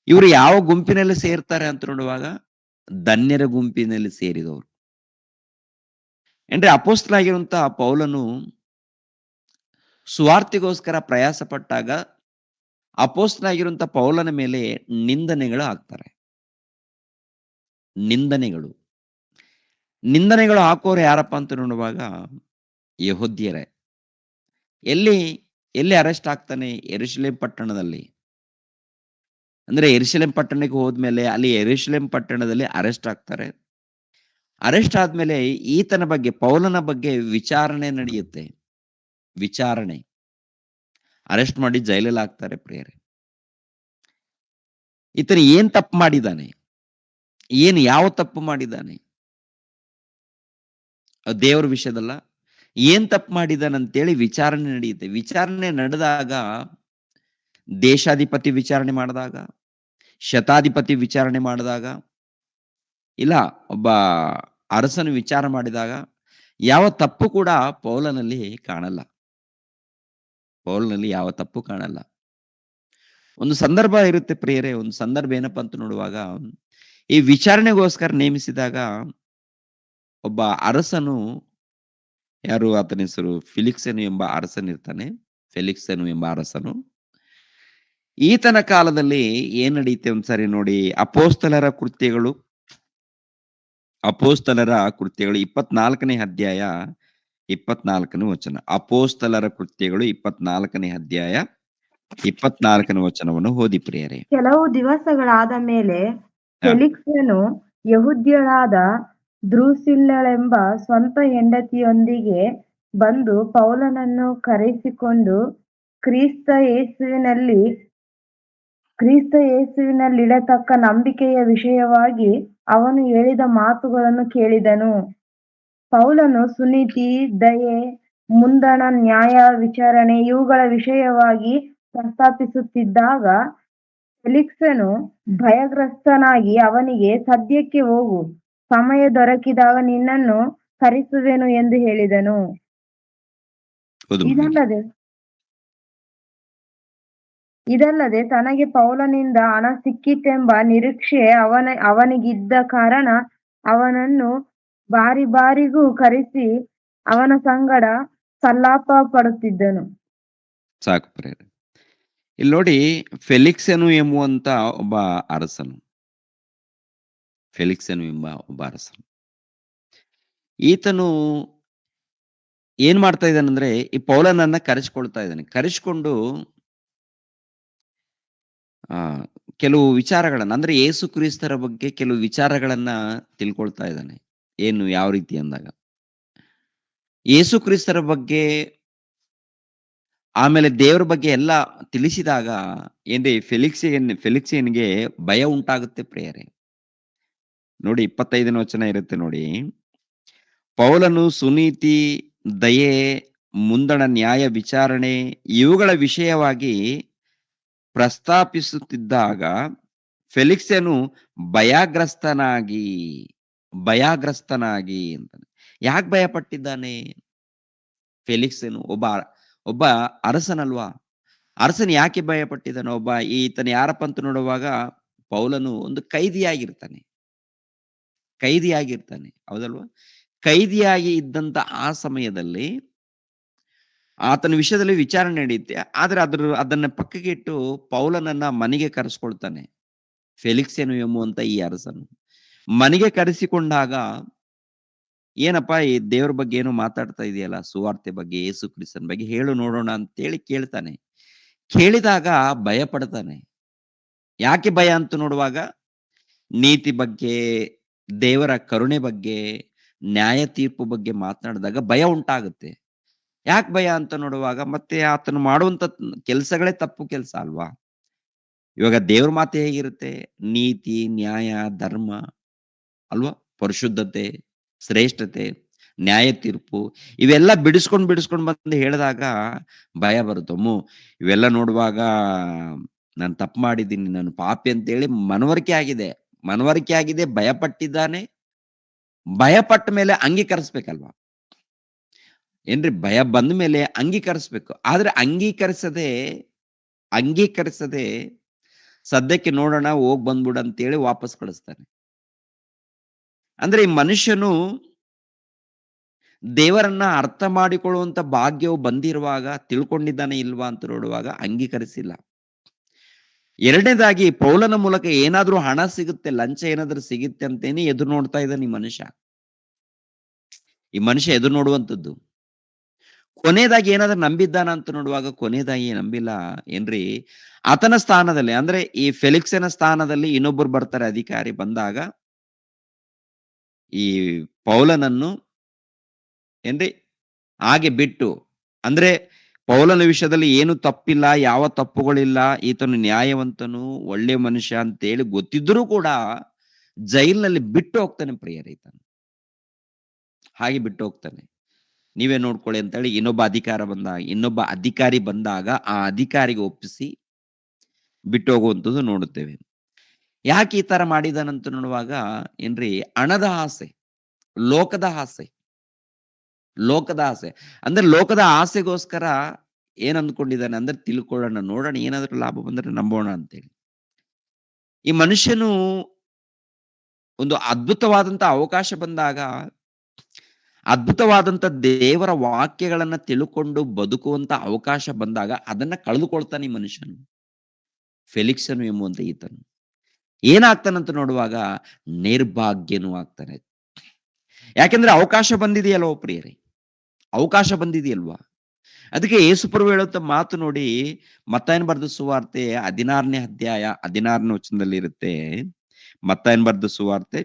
ಇವರು ಯಾವ ಗುಂಪಿನಲ್ಲಿ ಸೇರ್ತಾರೆ ಅಂತ ನೋಡುವಾಗ ಧನ್ಯರ ಗುಂಪಿನಲ್ಲಿ ಸೇರಿದವರು. ಏನ್ರಿ ಅಪೊಸ್ತಲನಾಗಿರುವಂತ ಪೌಲನು ಸುವಾರ್ತೆಗೋಸ್ಕರ ಪ್ರಯಾಸ ಪಟ್ಟಾಗ ಅಪೊಸ್ತಲನಾಗಿರುವಂತ ಪೌಲನ ಮೇಲೆ ನಿಂದನೆಗಳು ಆಗ್ತಾರೆ. ನಿಂದನೆಗಳು ಹಾಕೋರು ಯಾರಪ್ಪ ಅಂತ ನೋಡುವಾಗ ಯೆಹೂದ್ಯರೇ. ಎಲ್ಲಿ ಅರೆಸ್ಟ್ ಆಗ್ತಾನೆ? ಯೆರೂಸಲೇಮ್ ಪಟ್ಟಣದಲ್ಲಿ. ಅಂದ್ರೆ ಯೆರೂಸಲೇಮ್ ಪಟ್ಟಣಕ್ಕೆ ಹೋದ್ಮೇಲೆ ಅಲ್ಲಿ ಯೆರೂಸಲೇಮ್ ಪಟ್ಟಣದಲ್ಲಿ ಅರೆಸ್ಟ್ ಆಗ್ತಾರೆ. ಅರೆಸ್ಟ್ ಆದ್ಮೇಲೆ ಈತನ ಬಗ್ಗೆ, ಪೌಲನ ಬಗ್ಗೆ ವಿಚಾರಣೆ ನಡೆಯುತ್ತೆ. ಅರೆಸ್ಟ್ ಮಾಡಿ ಜೈಲಲ್ಲಿ ಹಾಕ್ತಾರೆ ಪ್ರಿಯರೇ. ಈತನ ಏನ್ ತಪ್ಪು ಮಾಡಿದ್ದಾನೆ, ಯಾವ ತಪ್ಪು ಮಾಡಿದ್ದಾನೆ, ದೇವರ ವಿಷಯದಲ್ಲ, ಏನ್ ತಪ್ಪು ಮಾಡಿದಾನಂತೇಳಿ ವಿಚಾರಣೆ ನಡೆಯುತ್ತೆ. ವಿಚಾರಣೆ ನಡೆದಾಗ ದೇಶಾಧಿಪತಿ ವಿಚಾರಣೆ ಮಾಡಿದಾಗ, ಶತಾಧಿಪತಿ ವಿಚಾರಣೆ ಮಾಡಿದಾಗ, ಇಲ್ಲ ಒಬ್ಬ ಅರಸನು ವಿಚಾರ ಮಾಡಿದಾಗ ಯಾವ ತಪ್ಪು ಕೂಡ ಪೌಲನಲ್ಲಿ ಕಾಣಲ್ಲ. ಪೌಲನಲ್ಲಿ ಯಾವ ತಪ್ಪು ಕಾಣಲ್ಲ. ಒಂದು ಸಂದರ್ಭ ಇರುತ್ತೆ ಪ್ರಿಯರೇ. ಒಂದು ಸಂದರ್ಭ ಏನಪ್ಪಾ ಅಂತ ನೋಡುವಾಗ, ಈ ವಿಚಾರಣೆಗೋಸ್ಕರ ನೇಮಿಸಿದಾಗ ಒಬ್ಬ ಅರಸನು, ಯಾರು ಆತನ ಹೆಸರು ಫಿಲಿಕ್ಸನು ಎಂಬ ಅರಸನಿರ್ತಾನೆ. ಫೆಲಿಕ್ಸನು ಎಂಬ ಅರಸನು. ಈತನ ಕಾಲದಲ್ಲಿ ಏನ್ ನಡೀತೆ ಒಂದ್ಸರಿ ನೋಡಿ. ಅಪೋಸ್ತಲರ ಕೃತ್ಯಗಳು 24ನೇ ಅಧ್ಯಾಯ 24ನೇ ವಚನ. ಅಪೋಸ್ತಲರ ಕೃತ್ಯಗಳು 24ನೇ ಅಧ್ಯಾಯ 24ನೇ ವಚನವನ್ನು ಓದಿ ಪ್ರಿಯರೇ. ಕೆಲವು ದಿವಸಗಳಾದ ಮೇಲೆ ಹ. ಫೆಲಿಕ್ಸನು ಯೆಹೂದ್ಯಳಾದ ದ್ರೂಸಿಲ್ಲಳೆಂಬ ಸ್ವಂತ ಹೆಂಡತಿಯೊಂದಿಗೆ ಬಂದು ಪೌಲನನ್ನು ಕರೆಸಿಕೊಂಡು ಕ್ರಿಸ್ತ ಯೇಸುವಿನಲ್ಲಿಡತಕ್ಕ ನಂಬಿಕೆಯ ವಿಷಯವಾಗಿ ಅವನು ಹೇಳಿದ ಮಾತುಗಳನ್ನು ಕೇಳಿದನು. ಪೌಲನು ಸುನೀತಿ, ದಯೆ, ಮುಂದಣ, ನ್ಯಾಯ, ವಿಚಾರಣೆ ಇವುಗಳ ವಿಷಯವಾಗಿ ಪ್ರಸ್ತಾಪಿಸುತ್ತಿದ್ದಾಗ ಫೆಲಿಕ್ಸನು ಭಯಗ್ರಸ್ತನಾಗಿ ಅವನಿಗೆ, ಸದ್ಯಕ್ಕೆ ಹೋಗು, ಸಮಯ ದೊರಕಿದಾಗ ನಿನ್ನನ್ನು ಕರೆಸುವೆನು ಎಂದು ಹೇಳಿದನು. ಓದು ಮಗನೇ. ಇದಲ್ಲದೆ ತನಗೆ ಪೌಲನಿಂದ ಹಣ ಸಿಕ್ಕಿತೆಂಬ ನಿರೀಕ್ಷೆ ಅವನಿಗಿದ್ದ ಕಾರಣ ಅವನನ್ನು ಬಾರಿಗೂ ಕರೆಸಿ ಅವನ ಸಂಗಡ ಸಲ್ಲಾಪ ಪಡುತ್ತಿದ್ದನು. ಸಾಕು ಪ್ರಿಯರೇ. ಇಲ್ಲಿ ನೋಡಿ, ಫೆಲಿಕ್ಸನು ಎಂಬುವಂತ ಒಬ್ಬ ಅರಸನು. ಫೆಲಿಕ್ಸನು ಎಂಬ ಒಬ್ಬ ಅರಸನು. ಈತನು ಏನ್ ಮಾಡ್ತಾ ಇದ್ದಾನಂದ್ರೆ, ಈ ಪೌಲನನ್ನ ಕರೆಸ್ಕೊಳ್ತಾ ಇದ್ದಾನೆ. ಕರೆಸ್ಕೊಂಡು ಕೆಲವು ವಿಚಾರಗಳನ್ನ, ಅಂದ್ರೆ ಯೇಸು ಕ್ರಿಸ್ತರ ಬಗ್ಗೆ ಕೆಲವು ವಿಚಾರಗಳನ್ನ ತಿಳ್ಕೊಳ್ತಾ ಇದ್ದಾನೆ. ಏನು, ಯಾವ ರೀತಿ ಅಂದಾಗ, ಯೇಸು ಕ್ರಿಸ್ತರ ಬಗ್ಗೆ ಆಮೇಲೆ ದೇವರ ಬಗ್ಗೆ ಎಲ್ಲ ತಿಳಿಸಿದಾಗ ಏನ್ರಿ, ಫೆಲಿಕ್ಸಿಯನ್ಗೆ ಭಯ ಉಂಟಾಗುತ್ತೆ ಪ್ರಿಯರೇ. ನೋಡಿ 25ನೇ ವಚನ ಇರುತ್ತೆ ನೋಡಿ. ಪೌಲನು ಸುನೀತಿ, ದಯೆ, ಮುಂದಣ, ನ್ಯಾಯ, ವಿಚಾರಣೆ ಇವುಗಳ ವಿಷಯವಾಗಿ ಪ್ರಸ್ತಾಪಿಸುತ್ತಿದ್ದಾಗ ಫೆಲಿಕ್ಸನು ಭಯಾಗ್ರಸ್ತನಾಗಿ ಅಂತಾನೆ. ಯಾಕೆ ಭಯ ಪಟ್ಟಿದ್ದಾನೆ? ಫೆಲಿಕ್ಸನು ಒಬ್ಬ ಅರಸನಲ್ವಾ? ಅರಸನ್ ಯಾಕೆ ಭಯ ಪಟ್ಟಿದ್ದಾನೆ? ಈತನ ಯಾರಪ್ಪ ಅಂತ ನೋಡುವಾಗ ಪೌಲನು ಒಂದು ಕೈದಿಯಾಗಿರ್ತಾನೆ. ಹೌದಲ್ವಾ? ಕೈದಿಯಾಗಿ ಇದ್ದಂತ ಆ ಸಮಯದಲ್ಲಿ ಆತನ ವಿಷಯದಲ್ಲಿ ವಿಚಾರಣೆ ನಡೆಯುತ್ತೆ. ಆದ್ರೆ ಅದನ್ನ ಪಕ್ಕಕ್ಕೆ ಇಟ್ಟು ಪೌಲನನ್ನ ಮನೆಗೆ ಕರೆಸ್ಕೊಳ್ತಾನೆ. ಫೆಲಿಕ್ಸನು ಎಂಬುವಂತ ಈ ಅರಸನು ಮನೆಗೆ ಕರೆಸಿಕೊಂಡಾಗ, ಏನಪ್ಪಾ ಈ ದೇವ್ರ ಬಗ್ಗೆ ಏನೋ ಮಾತಾಡ್ತಾ ಇದೆಯಲ್ಲ, ಸುವಾರ್ತೆ ಬಗ್ಗೆ, ಯೇಸು ಕ್ರಿಸ್ತನ ಬಗ್ಗೆ ಹೇಳು ನೋಡೋಣ ಅಂತೇಳಿ ಕೇಳ್ತಾನೆ. ಕೇಳಿದಾಗ ಭಯ ಪಡ್ತಾನೆ. ಯಾಕೆ ಭಯ ಅಂತ ನೋಡುವಾಗ, ನೀತಿ ಬಗ್ಗೆ, ದೇವರ ಕರುಣೆ ಬಗ್ಗೆ, ನ್ಯಾಯ ತೀರ್ಪು ಬಗ್ಗೆ ಮಾತನಾಡಿದಾಗ ಭಯ ಉಂಟಾಗುತ್ತೆ. ಯಾಕೆ ಭಯ ಅಂತ ನೋಡುವಾಗ, ಮತ್ತೆ ಆತನು ಮಾಡುವಂತ ಕೆಲಸಗಳೇ ತಪ್ಪು ಕೆಲಸ ಅಲ್ವಾ? ಇವಾಗ ದೇವ್ರ ಮಾತೆ ಹೇಗಿರುತ್ತೆ? ನೀತಿ, ನ್ಯಾಯ, ಧರ್ಮ ಅಲ್ವಾ? ಪರಿಶುದ್ಧತೆ, ಶ್ರೇಷ್ಠತೆ, ನ್ಯಾಯ ತೀರ್ಪು ಇವೆಲ್ಲ ಬಿಡಿಸ್ಕೊಂಡ್ ಬಂದು ಹೇಳಿದಾಗ ಭಯ ಬರುತ್ತೆ. ಇವೆಲ್ಲ ನೋಡುವಾಗ ನಾನು ತಪ್ಪು ಮಾಡಿದ್ದೀನಿ, ನಾನು ಪಾಪಿ ಅಂತೇಳಿ ಮನವರಿಕೆ ಆಗಿದೆ. ಭಯ ಪಟ್ಟಿದ್ದಾನೆ. ಭಯ ಪಟ್ಟ ಮೇಲೆ ಅಂಗೀಕರಿಸ್ಬೇಕಲ್ವಾ? ಏನ್ರಿ, ಭಯ ಬಂದ ಮೇಲೆ ಅಂಗೀಕರಿಸ್ಬೇಕು. ಆದ್ರೆ ಅಂಗೀಕರಿಸದೆ ಸದ್ಯಕ್ಕೆ ನೋಡೋಣ, ಹೋಗ್ ಬಂದ್ಬಿಡ ಅಂತೇಳಿ ವಾಪಸ್ ಕಳಿಸ್ತಾನೆ. ಅಂದ್ರೆ ಈ ಮನುಷ್ಯನು ದೇವರನ್ನ ಅರ್ಥ ಮಾಡಿಕೊಳ್ಳುವಂತ ಭಾಗ್ಯವು ಬಂದಿರುವಾಗ ತಿಳ್ಕೊಂಡಿದ್ದಾನೆ ಇಲ್ವಾ ಅಂತ ನೋಡುವಾಗ ಅಂಗೀಕರಿಸಿಲ್ಲ. ಎರಡನೇದಾಗಿ, ಪೌಲನ ಮೂಲಕ ಏನಾದ್ರೂ ಹಣ ಸಿಗುತ್ತೆ, ಲಂಚ ಏನಾದ್ರೂ ಸಿಗುತ್ತೆ ಅಂತೇನೆ ಎದುರು ನೋಡ್ತಾ ಇದ್ದಾನೆ ಈ ಮನುಷ್ಯ ಎದುರು ನೋಡುವಂಥದ್ದು. ಕೊನೆಯದಾಗಿ ಏನಾದ್ರೂ ನಂಬಿದ್ದಾನ ಅಂತ ನೋಡುವಾಗ ಕೊನೆಯದಾಗಿ ನಂಬಿಲ್ಲ. ಏನ್ರಿ, ಆತನ ಸ್ಥಾನದಲ್ಲಿ, ಅಂದ್ರೆ ಈ ಫೆಲಿಕ್ಸನ ಸ್ಥಾನದಲ್ಲಿ ಇನ್ನೊಬ್ಬರು ಬರ್ತಾರೆ ಅಧಿಕಾರಿ. ಬಂದಾಗ ಈ ಪೌಲನನ್ನು ಏನ್ರಿ ಹಾಗೆ ಬಿಟ್ಟು, ಅಂದ್ರೆ ಪೌಲನ ವಿಷಯದಲ್ಲಿ ಏನು ತಪ್ಪಿಲ್ಲ, ಯಾವ ತಪ್ಪುಗಳಿಲ್ಲ, ಈತನು ನ್ಯಾಯವಂತನು, ಒಳ್ಳೆ ಮನುಷ್ಯ ಅಂತೇಳಿ ಗೊತ್ತಿದ್ರೂ ಕೂಡ ಜೈಲಿನಲ್ಲಿ ಬಿಟ್ಟು ಹೋಗ್ತಾನೆ ಪ್ರಿಯರೇ. ಈತನು ಹಾಗೆ ಬಿಟ್ಟು ಹೋಗ್ತಾನೆ. ನೀವೇ ನೋಡ್ಕೊಳ್ಳಿ ಅಂತೇಳಿ ಇನ್ನೊಬ್ಬ ಅಧಿಕಾರಿ ಬಂದಾಗ ಆ ಅಧಿಕಾರಿಗೆ ಒಪ್ಪಿಸಿ ಬಿಟ್ಟು ಹೋಗುವಂಥದ್ದು ನೋಡುತ್ತೇವೆ. ಯಾಕೆ ಈ ತರ ಮಾಡಿದಾನಂತ ನೋಡುವಾಗ ಏನ್ರಿ, ಹಣದ ಆಸೆ, ಲೋಕದ ಆಸೆ, ಲೋಕದ ಆಸೆ. ಅಂದ್ರೆ ಲೋಕದ ಆಸೆಗೋಸ್ಕರ ಏನ್ ಅಂದ್ಕೊಂಡಿದ್ದಾನೆ ಅಂದ್ರೆ, ತಿಳ್ಕೊಳ್ಳೋಣ, ನೋಡೋಣ, ಏನಾದ್ರೂ ಲಾಭ ಬಂದ್ರೆ ನಂಬೋಣ ಅಂತೇಳಿ. ಈ ಮನುಷ್ಯನು ಒಂದು ಅದ್ಭುತವಾದಂತ ಅವಕಾಶ ಬಂದಾಗ, ಅದ್ಭುತವಾದಂತ ದೇವರ ವಾಕ್ಯಗಳನ್ನ ತಿಳ್ಕೊಂಡು ಬದುಕುವಂತ ಅವಕಾಶ ಬಂದಾಗ ಅದನ್ನ ಕಳೆದುಕೊಳ್ತಾನೆ ಈ ಮನುಷ್ಯನು. ಫೆಲಿಕ್ಸನು ಎಂಬುವಂತ ಈತನು ಏನಾಗ್ತಾನಂತ ನೋಡುವಾಗ ನಿರ್ಭಾಗ್ಯನೂ ಆಗ್ತಾನೆ. ಯಾಕೆಂದ್ರೆ ಅವಕಾಶ ಬಂದಿದೆಯಲ್ವ ಪ್ರಿಯರೇ, ಅವಕಾಶ ಬಂದಿದೆಯಲ್ವಾ. ಅದಕ್ಕೆ ಯೇಸುಪ್ರಭು ಹೇಳುವಂತ ಮಾತು ನೋಡಿ, ಮತ್ತಾಯನ ಬರೆದ ಸುವಾರ್ತೆ 16ನೇ ಅಧ್ಯಾಯ 16ನೇ ವಚನದಲ್ಲಿ ಇರುತ್ತೆ. ಮತ್ತಾಯನ ಬರೆದ ಸುವಾರ್ತೆ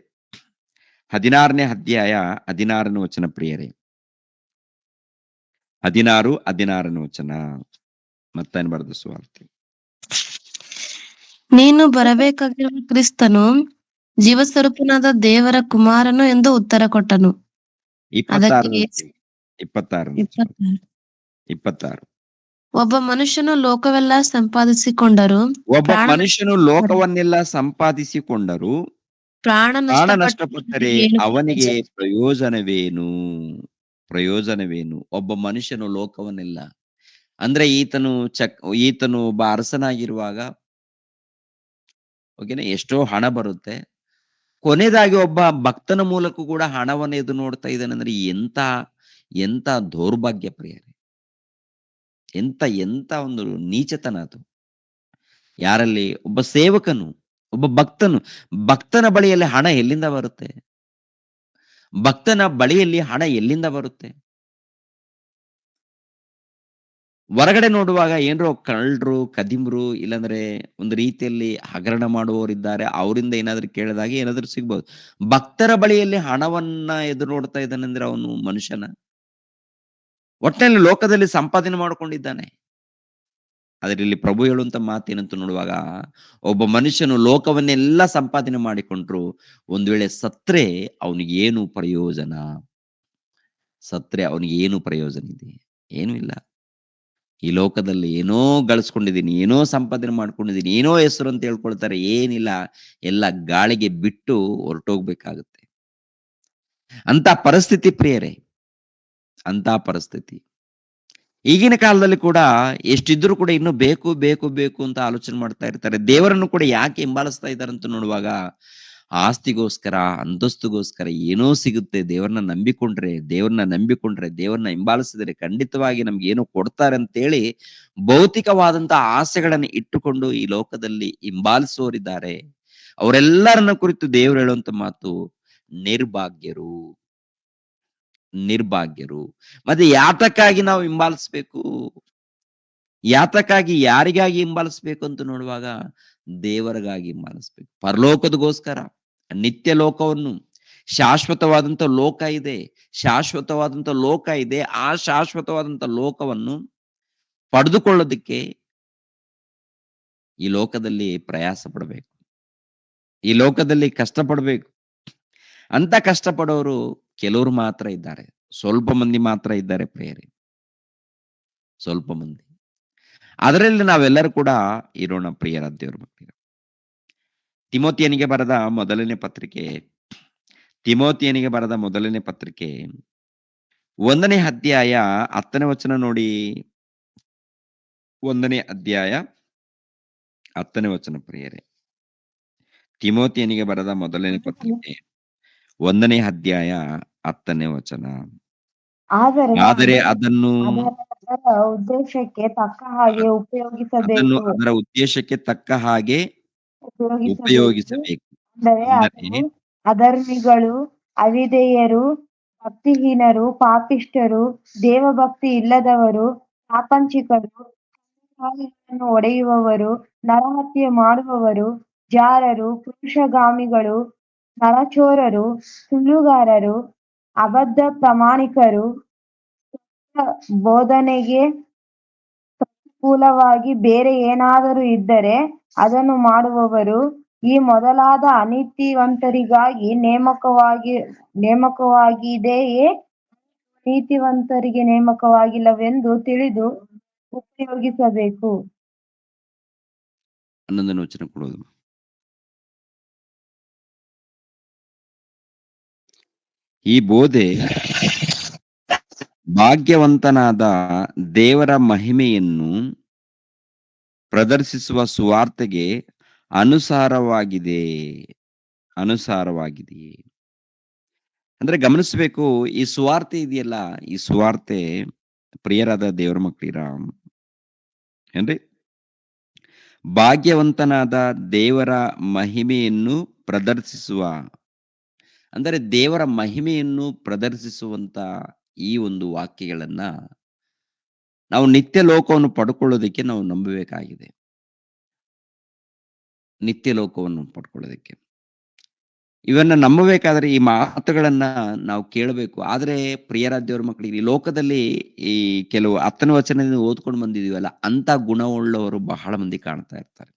16ನೇ ಅಧ್ಯಾಯ 16ನೇ ವಚನ ಪ್ರಿಯರೇ, 16ನೇ ವಚನ. ಮತ್ತಾಯನ ಬರೆದ ಸುವಾರ್ತೆ. ನೀನು ಬರಬೇಕಾಗಿರುವ ಕ್ರಿಸ್ತನು ಜೀವಸ್ವರೂಪನಾದ ದೇವರ ಕುಮಾರನು ಎಂದು ಉತ್ತರ ಕೊಟ್ಟನು. 26. ಒಬ್ಬ ಮನುಷ್ಯನು ಲೋಕವೆಲ್ಲ ಸಂಪಾದಿಸಿಕೊಂಡರೂ ಒಬ್ಬ ಮನುಷ್ಯನು ಲೋಕವನ್ನೆಲ್ಲ ಸಂಪಾದಿಸಿಕೊಂಡರೂ ಪ್ರಾಣ ಪ್ರಾಣ ನಷ್ಟಪಟ್ಟರೆ ಅವನಿಗೆ ಪ್ರಯೋಜನವೇನು? ಪ್ರಯೋಜನವೇನು? ಒಬ್ಬ ಮನುಷ್ಯನು ಲೋಕವನ್ನೆಲ್ಲ ಅಂದ್ರೆ ಈತನು ಒಬ್ಬ ಅರಸನಾಗಿರುವಾಗ ಓಕೆನಾ, ಎಷ್ಟೋ ಹಣ ಬರುತ್ತೆ. ಕೊನೆಯದಾಗಿ ಒಬ್ಬ ಭಕ್ತನ ಮೂಲಕ ಕೂಡ ಹಣವನ್ನು ಎದು ನೋಡ್ತಾ ಇದ್ದಾನೆ ಅಂದ್ರೆ ಎಂತ ದೌರ್ಭಾಗ್ಯ ಪ್ರಿಯರೇ, ಎಂತ ಒಂದು ನೀಚತನ ಅದು. ಯಾರಲ್ಲಿ? ಒಬ್ಬ ಸೇವಕನು, ಒಬ್ಬ ಭಕ್ತನ ಬಳಿಯಲ್ಲಿ ಹಣ ಎಲ್ಲಿಂದ ಬರುತ್ತೆ? ಭಕ್ತನ ಬಳಿಯಲ್ಲಿ ಹಣ ಎಲ್ಲಿಂದ ಬರುತ್ತೆ? ಹೊರಗಡೆ ನೋಡುವಾಗ ಏನ್ರೋ ಕಳ್ಳರು, ಕದಿಮ್ರು, ಇಲ್ಲಾಂದ್ರೆ ಒಂದು ರೀತಿಯಲ್ಲಿ ಹಗರಣ ಮಾಡುವವರಿದ್ದಾರೆ, ಅವರಿಂದ ಏನಾದ್ರೂ ಕೇಳಿದಾಗ ಏನಾದ್ರೂ ಸಿಗ್ಬೋದು. ಭಕ್ತರ ಬಳಿಯಲ್ಲಿ ಹಣವನ್ನ ಎದುರು ನೋಡ್ತಾ ಇದ್ದಾನಂದ್ರೆ ಅವನು ಮನುಷ್ಯನ? ಒಟ್ಟಿನಲ್ಲಿ ಲೋಕದಲ್ಲಿ ಸಂಪಾದನೆ ಮಾಡ್ಕೊಂಡಿದ್ದಾನೆ. ಆದ್ರೆ ಇಲ್ಲಿ ಪ್ರಭು ಹೇಳುವಂತ ಮಾತೇನಂತ ನೋಡುವಾಗ, ಒಬ್ಬ ಮನುಷ್ಯನು ಲೋಕವನ್ನೆಲ್ಲ ಸಂಪಾದನೆ ಮಾಡಿಕೊಂಡ್ರು ಒಂದ್ ವೇಳೆ ಸತ್ರೆ ಅವನಿಗೆ ಏನು ಪ್ರಯೋಜನ? ಸತ್ರೆ ಅವನಿಗೆ ಏನು ಪ್ರಯೋಜನ ಇದೆ? ಏನೂ ಇಲ್ಲ. ಈ ಲೋಕದಲ್ಲಿ ಏನೋ ಗಳಿಸ್ಕೊಂಡಿದ್ದೀನಿ, ಏನೋ ಸಂಪಾದನೆ ಮಾಡ್ಕೊಂಡಿದ್ದೀನಿ, ಏನೋ ಹೆಸರು ಅಂತ ಹೇಳ್ಕೊಳ್ತಾರೆ. ಏನಿಲ್ಲ, ಎಲ್ಲ ಗಾಳಿಗೆ ಬಿಟ್ಟು ಹೊರಟೋಗ್ಬೇಕಾಗುತ್ತೆ. ಅಂತ ಪರಿಸ್ಥಿತಿ ಪ್ರಿಯರೇ, ಅಂತ ಪರಿಸ್ಥಿತಿ. ಈಗಿನ ಕಾಲದಲ್ಲಿ ಕೂಡ ಎಷ್ಟಿದ್ರು ಕೂಡ ಇನ್ನು ಬೇಕು ಬೇಕು ಬೇಕು ಅಂತ ಆಲೋಚನೆ ಮಾಡ್ತಾ ಇರ್ತಾರೆ. ದೇವರನ್ನು ಕೂಡ ಯಾಕೆ ಹಿಂಬಾಲಿಸ್ತಾ ಇದ್ದಾರೆ ಅಂತ ನೋಡುವಾಗ, ಆಸ್ತಿಗೋಸ್ಕರ, ಅಂತಸ್ತುಗೋಸ್ಕರ ಏನೋ ಸಿಗುತ್ತೆ. ದೇವರನ್ನ ದೇವರನ್ನ ಹಿಂಬಾಲಿಸಿದರೆ ಖಂಡಿತವಾಗಿ ನಮ್ಗೆ ಏನೋ ಕೊಡ್ತಾರೆ ಅಂತೇಳಿ ಭೌತಿಕವಾದಂತ ಆಸೆಗಳನ್ನ ಇಟ್ಟುಕೊಂಡು ಈ ಲೋಕದಲ್ಲಿ ಹಿಂಬಾಲಿಸುವವರಿದ್ದಾರೆ. ಅವರೆಲ್ಲರನ್ನ ಕುರಿತು ದೇವರು ಹೇಳುವಂತ ಮಾತು, ನಿರ್ಭಾಗ್ಯರು. ಮತ್ತೆ ಯಾತಕ್ಕಾಗಿ ನಾವು ಹಿಂಬಾಲಿಸ್ಬೇಕು? ಯಾತಕ್ಕಾಗಿ, ಯಾರಿಗಾಗಿ ಹಿಂಬಾಲಿಸ್ಬೇಕು ಅಂತ ನೋಡುವಾಗ, ದೇವರಿಗಾಗಿ ಹಿಂಬಾಲಿಸ್ಬೇಕು. ಪರಲೋಕದಗೋಸ್ಕರ, ನಿತ್ಯ ಲೋಕವನ್ನು, ಶಾಶ್ವತವಾದಂತ ಲೋಕ ಇದೆ, ಆ ಶಾಶ್ವತವಾದಂತ ಲೋಕವನ್ನು ಪಡೆದುಕೊಳ್ಳೋದಕ್ಕೆ ಈ ಲೋಕದಲ್ಲಿ ಪ್ರಯಾಸ ಪಡಬೇಕು, ಈ ಲೋಕದಲ್ಲಿ ಕಷ್ಟಪಡಬೇಕು. ಅಂತ ಕಷ್ಟಪಡೋರು ಕೆಲವರು ಮಾತ್ರ ಇದ್ದಾರೆ, ಸ್ವಲ್ಪ ಮಂದಿ ಮಾತ್ರ ಇದ್ದಾರೆ ಪ್ರಿಯರೇ, ಸ್ವಲ್ಪ ಮಂದಿ. ಅದರಲ್ಲಿ ನಾವೆಲ್ಲರೂ ಕೂಡ ಇರೋಣ ಪ್ರಿಯರ ದೇವರ ಮಕ್ಕಳು. ತಿಮೋತಿಯನಿಗೆ ಬರೆದ ಮೊದಲನೇ ಪತ್ರಿಕೆ 1ನೇ ಅಧ್ಯಾಯ 10ನೇ ವಚನ ನೋಡಿ. 1ನೇ ಅಧ್ಯಾಯ 10ನೇ ವಚನ ಪ್ರಿಯರೇ. ತಿಮೋತಿಯನಿಗೆ ಬರೆದ ಮೊದಲನೇ ಪತ್ರಿಕೆ 1ನೇ ಅಧ್ಯಾಯ 10ನೇ ವಚನ. ಆದರೆ ಅದನ್ನು ಅದರ ಉದ್ದೇಶಕ್ಕೆ ತಕ್ಕ ಹಾಗೆ ಉಪಯೋಗಿಸಬೇಕು. ಅಂದರೆ ಅದು ಅಧರ್ಮಿಗಳು, ಅವಿಧೇಯರು, ಭಕ್ತಿಹೀನರು, ಪಾಪಿಷ್ಠರು, ದೇವಭಕ್ತಿ ಇಲ್ಲದವರು, ಪ್ರಾಪಂಚಿಕರು, ಒಡೆಯುವವರು, ನರಹತ್ಯೆ ಮಾಡುವವರು, ಜಾರರು, ಪುರುಷಗಾಮಿಗಳು, ನರಚೋರರು, ಸುಳ್ಳುಗಾರರು, ಅಬದ್ಧ ಪ್ರಮಾಣಿಕರು, ಬೋಧನೆಗೆ ಪ್ರತಿಕೂಲವಾಗಿ ಬೇರೆ ಏನಾದರೂ ಇದ್ದರೆ ಅದನ್ನು ಮಾಡುವವರು, ಈ ಮೊದಲಾದ ಅನೀತಿವಂತರಿಗಾಗಿ ನೇಮಕವಾಗಿದೆಯೇ, ನೀತಿವಂತರಿಗೆ ನೇಮಕವಾಗಿಲ್ಲವೆಂದು ತಿಳಿದು ಉಪಯೋಗಿಸಬೇಕು. 11ನೇ ವಚನ ಕೊಡೋದು. ಈ ಬೋಧೆ ಭಾಗ್ಯವಂತನಾದ ದೇವರ ಮಹಿಮೆಯನ್ನು ಪ್ರದರ್ಶಿಸುವ ಸುವಾರ್ತೆಗೆ ಅನುಸಾರವಾಗಿದೆ ಅನುಸಾರವಾಗಿದೆಯೇ. ಅಂದ್ರೆ ಗಮನಿಸಬೇಕು, ಈ ಸುವಾರ್ತೆ ಇದೆಯಲ್ಲ, ಈ ಸುವಾರ್ತೆ ಪ್ರಿಯರಾದ ದೇವರ ಮಕ್ಕಳಿರ ಏನ್ರಿ, ಭಾಗ್ಯವಂತನಾದ ದೇವರ ಮಹಿಮೆಯನ್ನು ಪ್ರದರ್ಶಿಸುವ, ಅಂದರೆ ದೇವರ ಮಹಿಮೆಯನ್ನು ಪ್ರದರ್ಶಿಸುವಂತ ಈ ಒಂದು ವಾಕ್ಯಗಳನ್ನ ನಾವು ನಿತ್ಯ ಲೋಕವನ್ನು ಪಡ್ಕೊಳ್ಳೋದಕ್ಕೆ ನಾವು ನಂಬಬೇಕಾಗಿದೆ. ನಿತ್ಯ ಲೋಕವನ್ನು ಪಡ್ಕೊಳ್ಳೋದಕ್ಕೆ ಇವನ್ನ ನಂಬಬೇಕಾದ್ರೆ ಈ ಮಾತುಗಳನ್ನ ನಾವು ಕೇಳಬೇಕು. ಆದ್ರೆ ಪ್ರಿಯರಾದ ದೇವರ ಮಕ್ಕಳಿಗೆ ಈ ಲೋಕದಲ್ಲಿ ಈ ಕೆಲವು 10ನೇ ವಚನದಿಂದ ಓದ್ಕೊಂಡು ಬಂದಿದೀವಲ್ಲ, ಅಂತ ಗುಣವುಳ್ಳವರು ಬಹಳ ಮಂದಿ ಕಾಣ್ತಾ ಇರ್ತಾರೆ.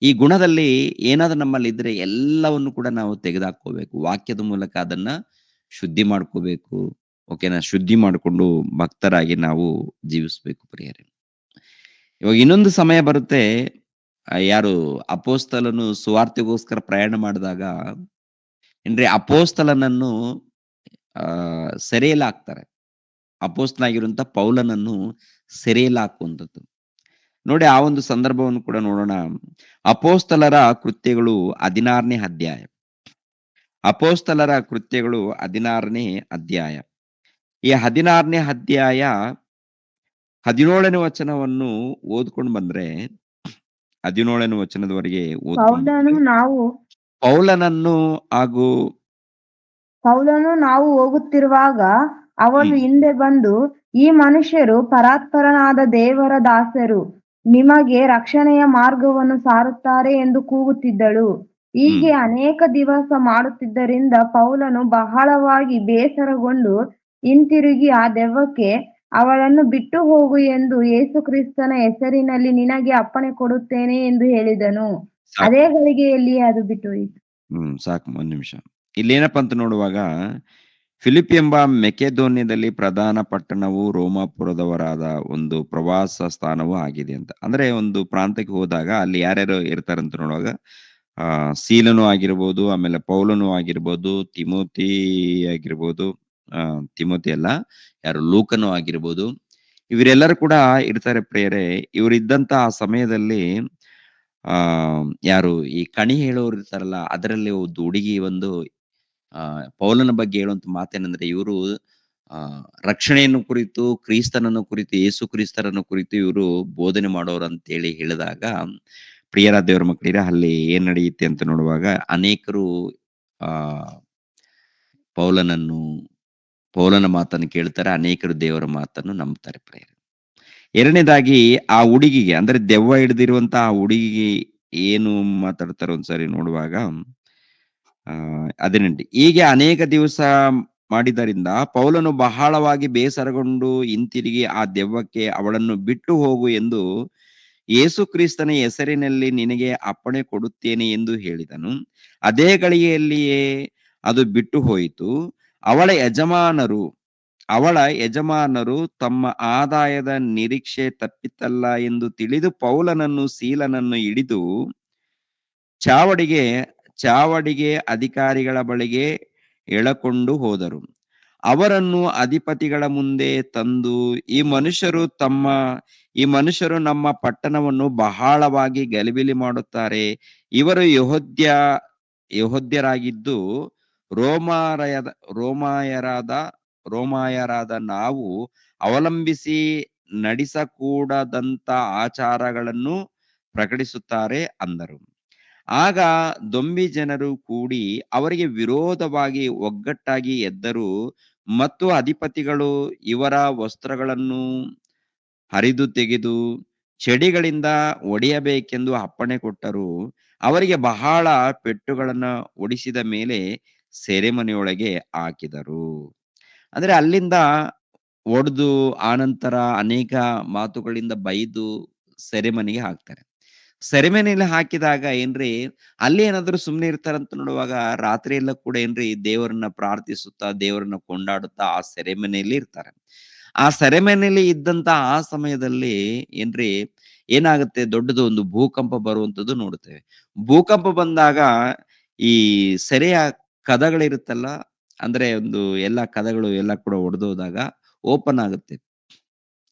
ಈ ಗುಣದಲ್ಲಿ ಏನಾದ್ರೂ ನಮ್ಮಲ್ಲಿ ಇದ್ರೆ ಎಲ್ಲವನ್ನು ಕೂಡ ನಾವು ತೆಗೆದುಹಾಕೋಬೇಕು. ವಾಕ್ಯದ ಮೂಲಕ ಅದನ್ನ ಶುದ್ಧಿ ಮಾಡ್ಕೋಬೇಕು. ಓಕೆನಾ? ಶುದ್ಧಿ ಮಾಡಿಕೊಂಡು ಭಕ್ತರಾಗಿ ನಾವು ಜೀವಿಸ್ಬೇಕು ಪ್ರಿಯರೇ. ಇವಾಗ ಇನ್ನೊಂದು ಸಮಯ ಬರುತ್ತೆ, ಯಾರು ಅಪೋಸ್ತಲನು ಸುವಾರ್ತೆಗೋಸ್ಕರ ಪ್ರಯಾಣ ಮಾಡಿದಾಗ ಏನ್ರಿ, ಅಪೋಸ್ತಲನನ್ನು ಸೆರೆಯಲ್ಲಿ ಹಾಕ್ತಾರೆ. ಅಪೋಸ್ತಲನಾಗಿರುವಂತ ಪೌಲನನ್ನು ಸೆರೆಯಲ್ಲಿ ಹಾಕುವಂಥದ್ದು ನೋಡಿ. ಆ ಒಂದು ಸಂದರ್ಭವನ್ನು ಕೂಡ ನೋಡೋಣ. ಅಪೋಸ್ತಲರ ಕೃತ್ಯಗಳು 16ನೇ ಅಧ್ಯಾಯ. ಅಪೋಸ್ತಲರ ಕೃತ್ಯಗಳು 16ನೇ ಅಧ್ಯಾಯ. ಈ 16ನೇ ಅಧ್ಯಾಯ 17ನೇ ವಚನವನ್ನು ಓದ್ಕೊಂಡು ಬಂದ್ರೆ, 17ನೇ ವಚನದವರೆಗೆ ಪೌಲನನ್ನು ಹಾಗೂ ಪೌಲನು ನಾವು ಹೋಗುತ್ತಿರುವಾಗ ಅವಳು ಹಿಂದೆ ಬಂದು, ಈ ಮನುಷ್ಯರು ಪರಾತ್ಪರನಾದ ದೇವರ ದಾಸರು, ನಿಮಗೆ ರಕ್ಷಣೆಯ ಮಾರ್ಗವನ್ನು ಸಾರುತ್ತಾರೆ ಎಂದು ಕೂಗುತ್ತಿದ್ದಳು. ಹೀಗೆ ಅನೇಕ ದಿವಸ ಮಾಡುತ್ತಿದ್ದರಿಂದ ಪೌಲನು ಬಹಳವಾಗಿ ಬೇಸರಗೊಂಡು ಹಿಂತಿರುಗಿ ಆ ದೆವ್ವಕ್ಕೆ, ಅವಳನ್ನು ಬಿಟ್ಟು ಹೋಗು ಎಂದು ಯೇಸು ಕ್ರಿಸ್ತನ ಹೆಸರಿನಲ್ಲಿ ನಿನಗೆ ಅಪ್ಪಣೆ ಕೊಡುತ್ತೇನೆ ಎಂದು ಹೇಳಿದನು. ಅದೇ ಗಳಿಗೆಯಲ್ಲಿಯೇ ಅದು ಬಿಟ್ಟು ಹೋಯಿತು. ಸಾಕು, ಒಂದ್ ನಿಮಿಷ. ಇಲ್ಲೇನಪ್ಪ ಅಂತ ನೋಡುವಾಗ, ಫಿಲಿಪ್ ಎಂಬ ಮೆಕೆದೋನ್ಯದಲ್ಲಿ ಪ್ರಧಾನ ಪಟ್ಟಣವು ರೋಮಾಪುರದವರಾದ ಒಂದು ಪ್ರವಾಸ ಸ್ಥಾನವೂ ಆಗಿದೆ ಅಂತ. ಅಂದ್ರೆ ಒಂದು ಪ್ರಾಂತಕ್ಕೆ ಹೋದಾಗ ಅಲ್ಲಿ ಯಾರ್ಯಾರು ಇರ್ತಾರಂತ ನೋಡುವಾಗ, ಸೀಲನು ಆಗಿರ್ಬೋದು, ಆಮೇಲೆ ಪೌಲನು ಆಗಿರ್ಬೋದು, ತಿಮೋತಿ ಆಗಿರ್ಬೋದು, ತಿಮೋತಿ ಅಲ್ಲ, ಯಾರು ಲೂಕನು ಆಗಿರ್ಬೋದು, ಇವರೆಲ್ಲರೂ ಕೂಡ ಇರ್ತಾರೆ ಪ್ರಿಯರೇ. ಇವರಿದ್ದಂತ ಆ ಸಮಯದಲ್ಲಿ ಯಾರು ಈ ಕಣಿ ಹೇಳೋರು ಇರ್ತಾರಲ್ಲ, ಅದರಲ್ಲಿ ಒಂದು ಹುಡುಗಿ ಒಂದು ಪೌಲನ ಬಗ್ಗೆ ಹೇಳುವಂತ ಮಾತೇನಂದ್ರೆ, ಇವರು ರಕ್ಷಣೆಯನ್ನು ಕುರಿತು, ಕ್ರಿಸ್ತನನ್ನು ಕುರಿತು, ಯೇಸು ಕ್ರಿಸ್ತರನ್ನು ಕುರಿತು ಇವರು ಬೋಧನೆ ಮಾಡೋರು ಅಂತೇಳಿ ಹೇಳಿದಾಗ, ಪ್ರಿಯರಾದ ದೇವರ ಮಕ್ಕಳಿರ ಅಲ್ಲಿ ಏನ್ ನಡೆಯುತ್ತೆ ಅಂತ ನೋಡುವಾಗ, ಅನೇಕರು ಪೌಲನ ಮಾತನ್ನು ಕೇಳ್ತಾರೆ, ಅನೇಕರು ದೇವರ ಮಾತನ್ನು ನಂಬ್ತಾರೆ ಪ್ರಿಯರೇ. ಎರಡನೇದಾಗಿ ಆ ಹುಡುಗಿಗೆ, ಅಂದ್ರೆ ದೆವ್ವ ಹಿಡಿದಿರುವಂತ ಆ ಹುಡುಗಿಗೆ ಏನು ಮಾತಾಡ್ತಾರೆ ಒಂದ್ಸರಿ ನೋಡುವಾಗ, 18, ಹೀಗೆ ಅನೇಕ ದಿವಸ ಮಾಡಿದ್ದರಿಂದ ಪೌಲನು ಬಹಳವಾಗಿ ಬೇಸರಗೊಂಡು ಹಿಂತಿರುಗಿ ಆ ದೆವ್ವಕ್ಕೆ, ಅವಳನ್ನು ಬಿಟ್ಟು ಹೋಗು ಎಂದು ಯೇಸು ಕ್ರಿಸ್ತನ ಹೆಸರಿನಲ್ಲಿ ನಿನಗೆ ಅಪ್ಪಣೆ ಕೊಡುತ್ತೇನೆ ಎಂದು ಹೇಳಿದನು. ಅದೇ ಗಳಿಗೆಯಲ್ಲಿಯೇ ಅದು ಬಿಟ್ಟು ಹೋಯಿತು. ಅವಳ ಯಜಮಾನರು ತಮ್ಮ ಆದಾಯದ ನಿರೀಕ್ಷೆ ತಪ್ಪಿತಲ್ಲ ಎಂದು ತಿಳಿದು ಪೌಲನನ್ನು ಸೀಲನನ್ನು ಹಿಡಿದು ಚಾವಡಿಗೆ ಅಧಿಕಾರಿಗಳ ಬಳಿಗೆ ಎಳಕೊಂಡು ಹೋದರು. ಅವರನ್ನು ಅಧಿಪತಿಗಳ ಮುಂದೆ ತಂದು, ಈ ಮನುಷ್ಯರು ನಮ್ಮ ಪಟ್ಟಣವನ್ನು ಬಹಳವಾಗಿ ಗಲಿಬಿಲಿ ಮಾಡುತ್ತಾರೆ. ಇವರು ಯೆಹೂದ್ಯರಾಗಿದ್ದು ರೋಮಾಯರಾದ ನಾವು ಅವಲಂಬಿಸಿ ನಡೆಸಕೂಡದಂತ ಆಚಾರಗಳನ್ನು ಪ್ರಕಟಿಸುತ್ತಾರೆ ಅಂದರು. ಆಗ ದೊಂಬಿ ಜನರು ಕೂಡಿ ಅವರಿಗೆ ವಿರೋಧವಾಗಿ ಒಗ್ಗಟ್ಟಾಗಿ ಎದ್ದರು ಮತ್ತು ಅಧಿಪತಿಗಳು ಇವರ ವಸ್ತ್ರಗಳನ್ನು ಹರಿದು ತೆಗೆದು ಚಡಿಗಳಿಂದ ಒಡೆಯಬೇಕೆಂದು ಅಪ್ಪಣೆ ಕೊಟ್ಟರು. ಅವರಿಗೆ ಬಹಳ ಪೆಟ್ಟುಗಳನ್ನ ಹೊಡಿಸಿದ ಮೇಲೆ ಸೆರೆಮನೆಯೊಳಗೆ ಹಾಕಿದರು. ಅಂದ್ರೆ ಅಲ್ಲಿಂದ ಒಡೆದು ಆನಂತರ ಅನೇಕ ಮಾತುಗಳಿಂದ ಬೈದು ಸೆರೆಮನೆಗೆ ಹಾಕ್ತಾರೆ. ಸೆರೆಮನೆಯಲ್ಲಿ ಹಾಕಿದಾಗ ಏನ್ರಿ, ಅಲ್ಲಿ ಏನಾದ್ರು ಸುಮ್ನೆ ಇರ್ತಾರಂತ ನೋಡುವಾಗ, ರಾತ್ರಿ ಎಲ್ಲ ಕೂಡ ಏನ್ರಿ ದೇವರನ್ನ ಪ್ರಾರ್ಥಿಸುತ್ತಾ, ದೇವರನ್ನ ಕೊಂಡಾಡುತ್ತಾ ಆ ಸೆರೆಮನೆಯಲ್ಲಿ ಇರ್ತಾರೆ. ಆ ಸೆರೆಮನೆಯಲ್ಲಿ ಇದ್ದಂತ ಆ ಸಮಯದಲ್ಲಿ ಏನ್ರಿ, ಏನಾಗುತ್ತೆ, ದೊಡ್ಡದು ಒಂದು ಭೂಕಂಪ ಬರುವಂತದ್ದು ನೋಡುತ್ತೇವೆ. ಭೂಕಂಪ ಬಂದಾಗ ಈ ಸೆರೆಯ ಕದಗಳಿರುತ್ತಲ್ಲ, ಅಂದ್ರೆ ಒಂದು ಎಲ್ಲಾ ಕದಗಳು ಎಲ್ಲ ಕೂಡ ಒಡೆದೋದಾಗ ಓಪನ್ ಆಗುತ್ತೆ.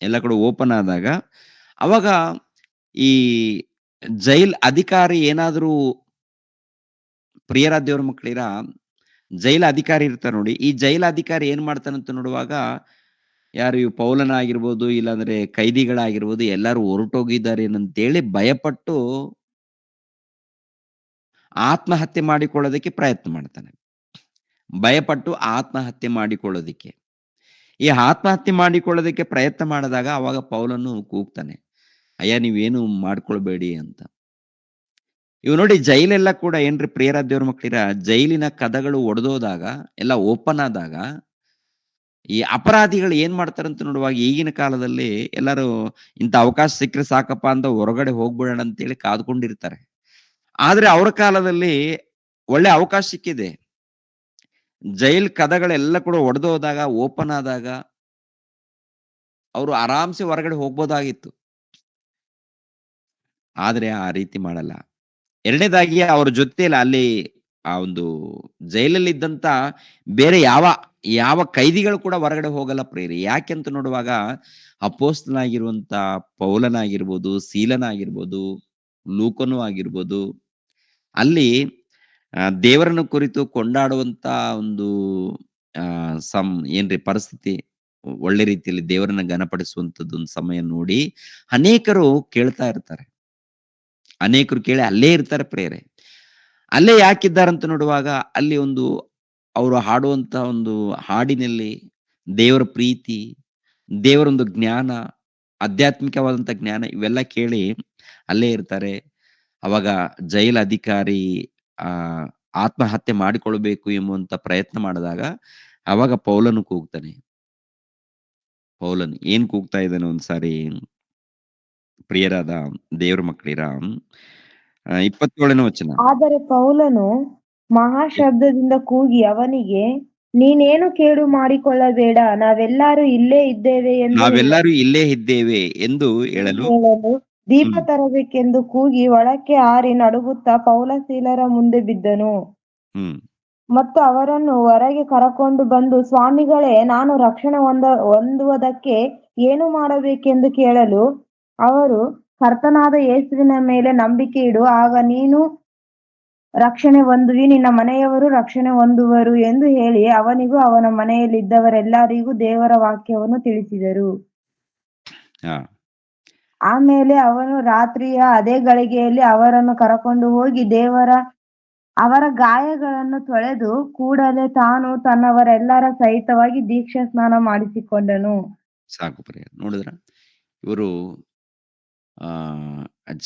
ಎಲ್ಲ ಕೂಡ ಓಪನ್ ಆದಾಗ ಅವಾಗ ಈ ಜೈಲ್ ಅಧಿಕಾರಿ ಏನಾದ್ರೂ, ಪ್ರಿಯರಾದ ದೇವ್ರ ಮಕ್ಕಳಿರ, ಜೈಲ ಅಧಿಕಾರಿ ಇರ್ತಾರೆ ನೋಡಿ. ಈ ಜೈಲ ಅಧಿಕಾರಿ ಏನ್ ಮಾಡ್ತಾನಂತ ನೋಡುವಾಗ, ಯಾರು ಇವ್ ಪೌಲನ ಆಗಿರ್ಬೋದು, ಇಲ್ಲಾಂದ್ರೆ ಕೈದಿಗಳಾಗಿರ್ಬೋದು, ಎಲ್ಲಾರು ಹೊರಟೋಗಿದ್ದಾರೆ ಅಂತೇಳಿ ಭಯಪಟ್ಟು ಆತ್ಮಹತ್ಯೆ ಮಾಡಿಕೊಳ್ಳೋದಕ್ಕೆ ಪ್ರಯತ್ನ ಮಾಡ್ತಾನೆ. ಭಯಪಟ್ಟು ಆತ್ಮಹತ್ಯೆ ಮಾಡಿಕೊಳ್ಳೋದಿಕ್ಕೆ. ಈ ಆತ್ಮಹತ್ಯೆ ಮಾಡಿಕೊಳ್ಳೋದಕ್ಕೆ ಪ್ರಯತ್ನ ಮಾಡಿದಾಗ ಅವಾಗ ಪೌಲನು ಕೂಗ್ತಾನೆ, ಅಯ್ಯ ನೀವೇನು ಮಾಡ್ಕೊಳ್ಬೇಡಿ ಅಂತ. ಇವ್ ನೋಡಿ, ಜೈಲೆಲ್ಲ ಕೂಡ ಏನ್ರಿ ಪ್ರಿಯರಾದ ದೇವ್ರ ಮಕ್ಕಳಿರ, ಜೈಲಿನ ಕದಗಳು ಒಡೆದೋದಾಗ, ಎಲ್ಲ ಓಪನ್ ಆದಾಗ ಈ ಅಪರಾಧಿಗಳು ಏನ್ ಮಾಡ್ತಾರಂತ ನೋಡುವಾಗ, ಈಗಿನ ಕಾಲದಲ್ಲಿ ಎಲ್ಲರೂ ಇಂಥ ಅವಕಾಶ ಸಿಕ್ಕರೆ ಸಾಕಪ್ಪ ಅಂತ ಹೊರಗಡೆ ಹೋಗ್ಬಿಡೋಣ ಅಂತೇಳಿ ಕಾದ್ಕೊಂಡಿರ್ತಾರೆ. ಆದ್ರೆ ಅವ್ರ ಕಾಲದಲ್ಲಿ ಒಳ್ಳೆ ಅವಕಾಶ ಸಿಕ್ಕಿದೆ. ಜೈಲ್ ಕದಗಳೆಲ್ಲ ಕೂಡ ಒಡೆದೋದಾಗ, ಓಪನ್ ಆದಾಗ ಅವರು ಆರಾಮ್ಸೆ ಹೊರಗಡೆ ಹೋಗ್ಬೋದಾಗಿತ್ತು. ಆದ್ರೆ ಆ ರೀತಿ ಮಾಡಲ್ಲ. ಎರಡನೇದಾಗಿ ಅವ್ರ ಜೊತೆಯಲ್ಲಿ ಅಲ್ಲಿ ಆ ಒಂದು ಜೈಲಲ್ಲಿ ಇದ್ದಂತ ಬೇರೆ ಯಾವ ಕೈದಿಗಳು ಕೂಡ ಹೊರಗಡೆ ಹೋಗಲ್ಲ ಪ್ರೇರಿ. ಯಾಕೆಂತ ನೋಡುವಾಗ, ಅಪೊಸ್ತಲನಾಗಿರುವಂತ ಪೌಲನಾಗಿರ್ಬೋದು, ಸೀಲನಾಗಿರ್ಬೋದು, ಲೂಕನು ಆಗಿರ್ಬೋದು, ಅಲ್ಲಿ ದೇವರನ್ನು ಕುರಿತು ಕೊಂಡಾಡುವಂತ ಒಂದು ಆ ಏನ್ರಿ ಪರಿಸ್ಥಿತಿ, ಒಳ್ಳೆ ರೀತಿಯಲ್ಲಿ ದೇವರನ್ನ ಘನಪಡಿಸುವಂತದ್ದು ಒಂದು ಸಮಯ ನೋಡಿ ಅನೇಕರು ಕೇಳ್ತಾ ಇರ್ತಾರೆ. ಅನೇಕರು ಕೇಳಿ ಅಲ್ಲೇ ಇರ್ತಾರೆ ಪ್ರೇರೆ. ಅಲ್ಲೇ ಯಾಕಿದ್ದಾರಂತ ನೋಡುವಾಗ, ಅಲ್ಲಿ ಒಂದು ಅವರು ಹಾಡುವಂತ ಒಂದು ಹಾಡಿನಲ್ಲಿ ದೇವರ ಪ್ರೀತಿ, ದೇವರೊಂದು ಜ್ಞಾನ, ಆಧ್ಯಾತ್ಮಿಕವಾದಂತ ಜ್ಞಾನ ಇವೆಲ್ಲ ಕೇಳಿ ಅಲ್ಲೇ ಇರ್ತಾರೆ. ಅವಾಗ ಜೈಲ ಅಧಿಕಾರಿ ಆ ಆತ್ಮಹತ್ಯೆ ಮಾಡಿಕೊಳ್ಬೇಕು ಎಂಬುವಂತ ಪ್ರಯತ್ನ ಮಾಡಿದಾಗ ಅವಾಗ ಪೌಲನು ಕೂಗ್ತಾನೆ. ಪೌಲನ್ ಏನ್ ಕೂಗ್ತಾ ಇದ್ದಾನೆ ಒಂದ್ಸಾರಿ, ಪ್ರಿಯರಾದ ದೇವ್ರ ಮಕ್ಕಳಿರ, 27ನೇ ವಚನ. ಆದರೆ ಪೌಲನು ಮಹಾಶಬ್ದದಿಂದ ಕೂಗಿ ಅವನಿಗೆ, ನೀನೇನು ಕೇಡು ಮಾಡಿಕೊಳ್ಳಬೇಡ, ನಾವೆಲ್ಲರೂ ಇಲ್ಲೇ ಇದ್ದೇವೆ ಎಂದು ನಾವೆಲ್ಲರೂ ಇಲ್ಲೇ ಇದ್ದೇವೆ ಎಂದು ಹೇಳಲು ಹೇಳಲು, ದೀಪ ಹ್ಮ್ ತರಬೇಕೆಂದು ಕೂಗಿ ಒಳಕ್ಕೆ ಹಾರಿ ನಡುಗುತ್ತಾ ಪೌಲ ಸೀಲರ ಮುಂದೆ ಬಿದ್ದನು. ಹ್ಮ್ ಮತ್ತು ಅವರನ್ನು ಹೊರಗೆ ಕರಕೊಂಡು ಬಂದು, ಸ್ವಾಮಿಗಳೇ, ನಾನು ರಕ್ಷಣೆ ಹೊಂದುವುದಕ್ಕೆ ಏನು ಮಾಡಬೇಕೆಂದು ಕೇಳಲು, ಅವರು, ಕರ್ತನಾದ ಯೇಸುವಿನ ಮೇಲೆ ನಂಬಿಕೆ ಇಡು, ಆಗ ನೀನು ರಕ್ಷಣೆ ಹೊಂದುವಿ, ನಿನ್ನ ಮನೆಯವರು ರಕ್ಷಣೆ ಹೊಂದುವರು ಎಂದು ಹೇಳಿ ಅವನಿಗೂ ಅವನ ಮನೆಯಲ್ಲಿದ್ದವರೆಲ್ಲರಿಗೂ ದೇವರ ವಾಕ್ಯವನ್ನು ತಿಳಿಸಿದರು. ಹಾ ಆಮೇಲೆ ಅವನು ರಾತ್ರಿಯ ಅದೇ ಗಳಿಗೆಯಲ್ಲಿ ಅವರನ್ನು ಕರಕೊಂಡು ಹೋಗಿ ಅವರ ಗಾಯಗಳನ್ನು ತೊಳೆದು ಕೂಡಲೇ ತಾನು ತನ್ನವರೆಲ್ಲರ ಸಹಿತವಾಗಿ ದೀಕ್ಷಾ ಸ್ನಾನ ಮಾಡಿಸಿಕೊಂಡನು. ಸಾಕು ಪ್ರಿಯ. ನೋಡಿದ್ರ, ಇವರು ಆ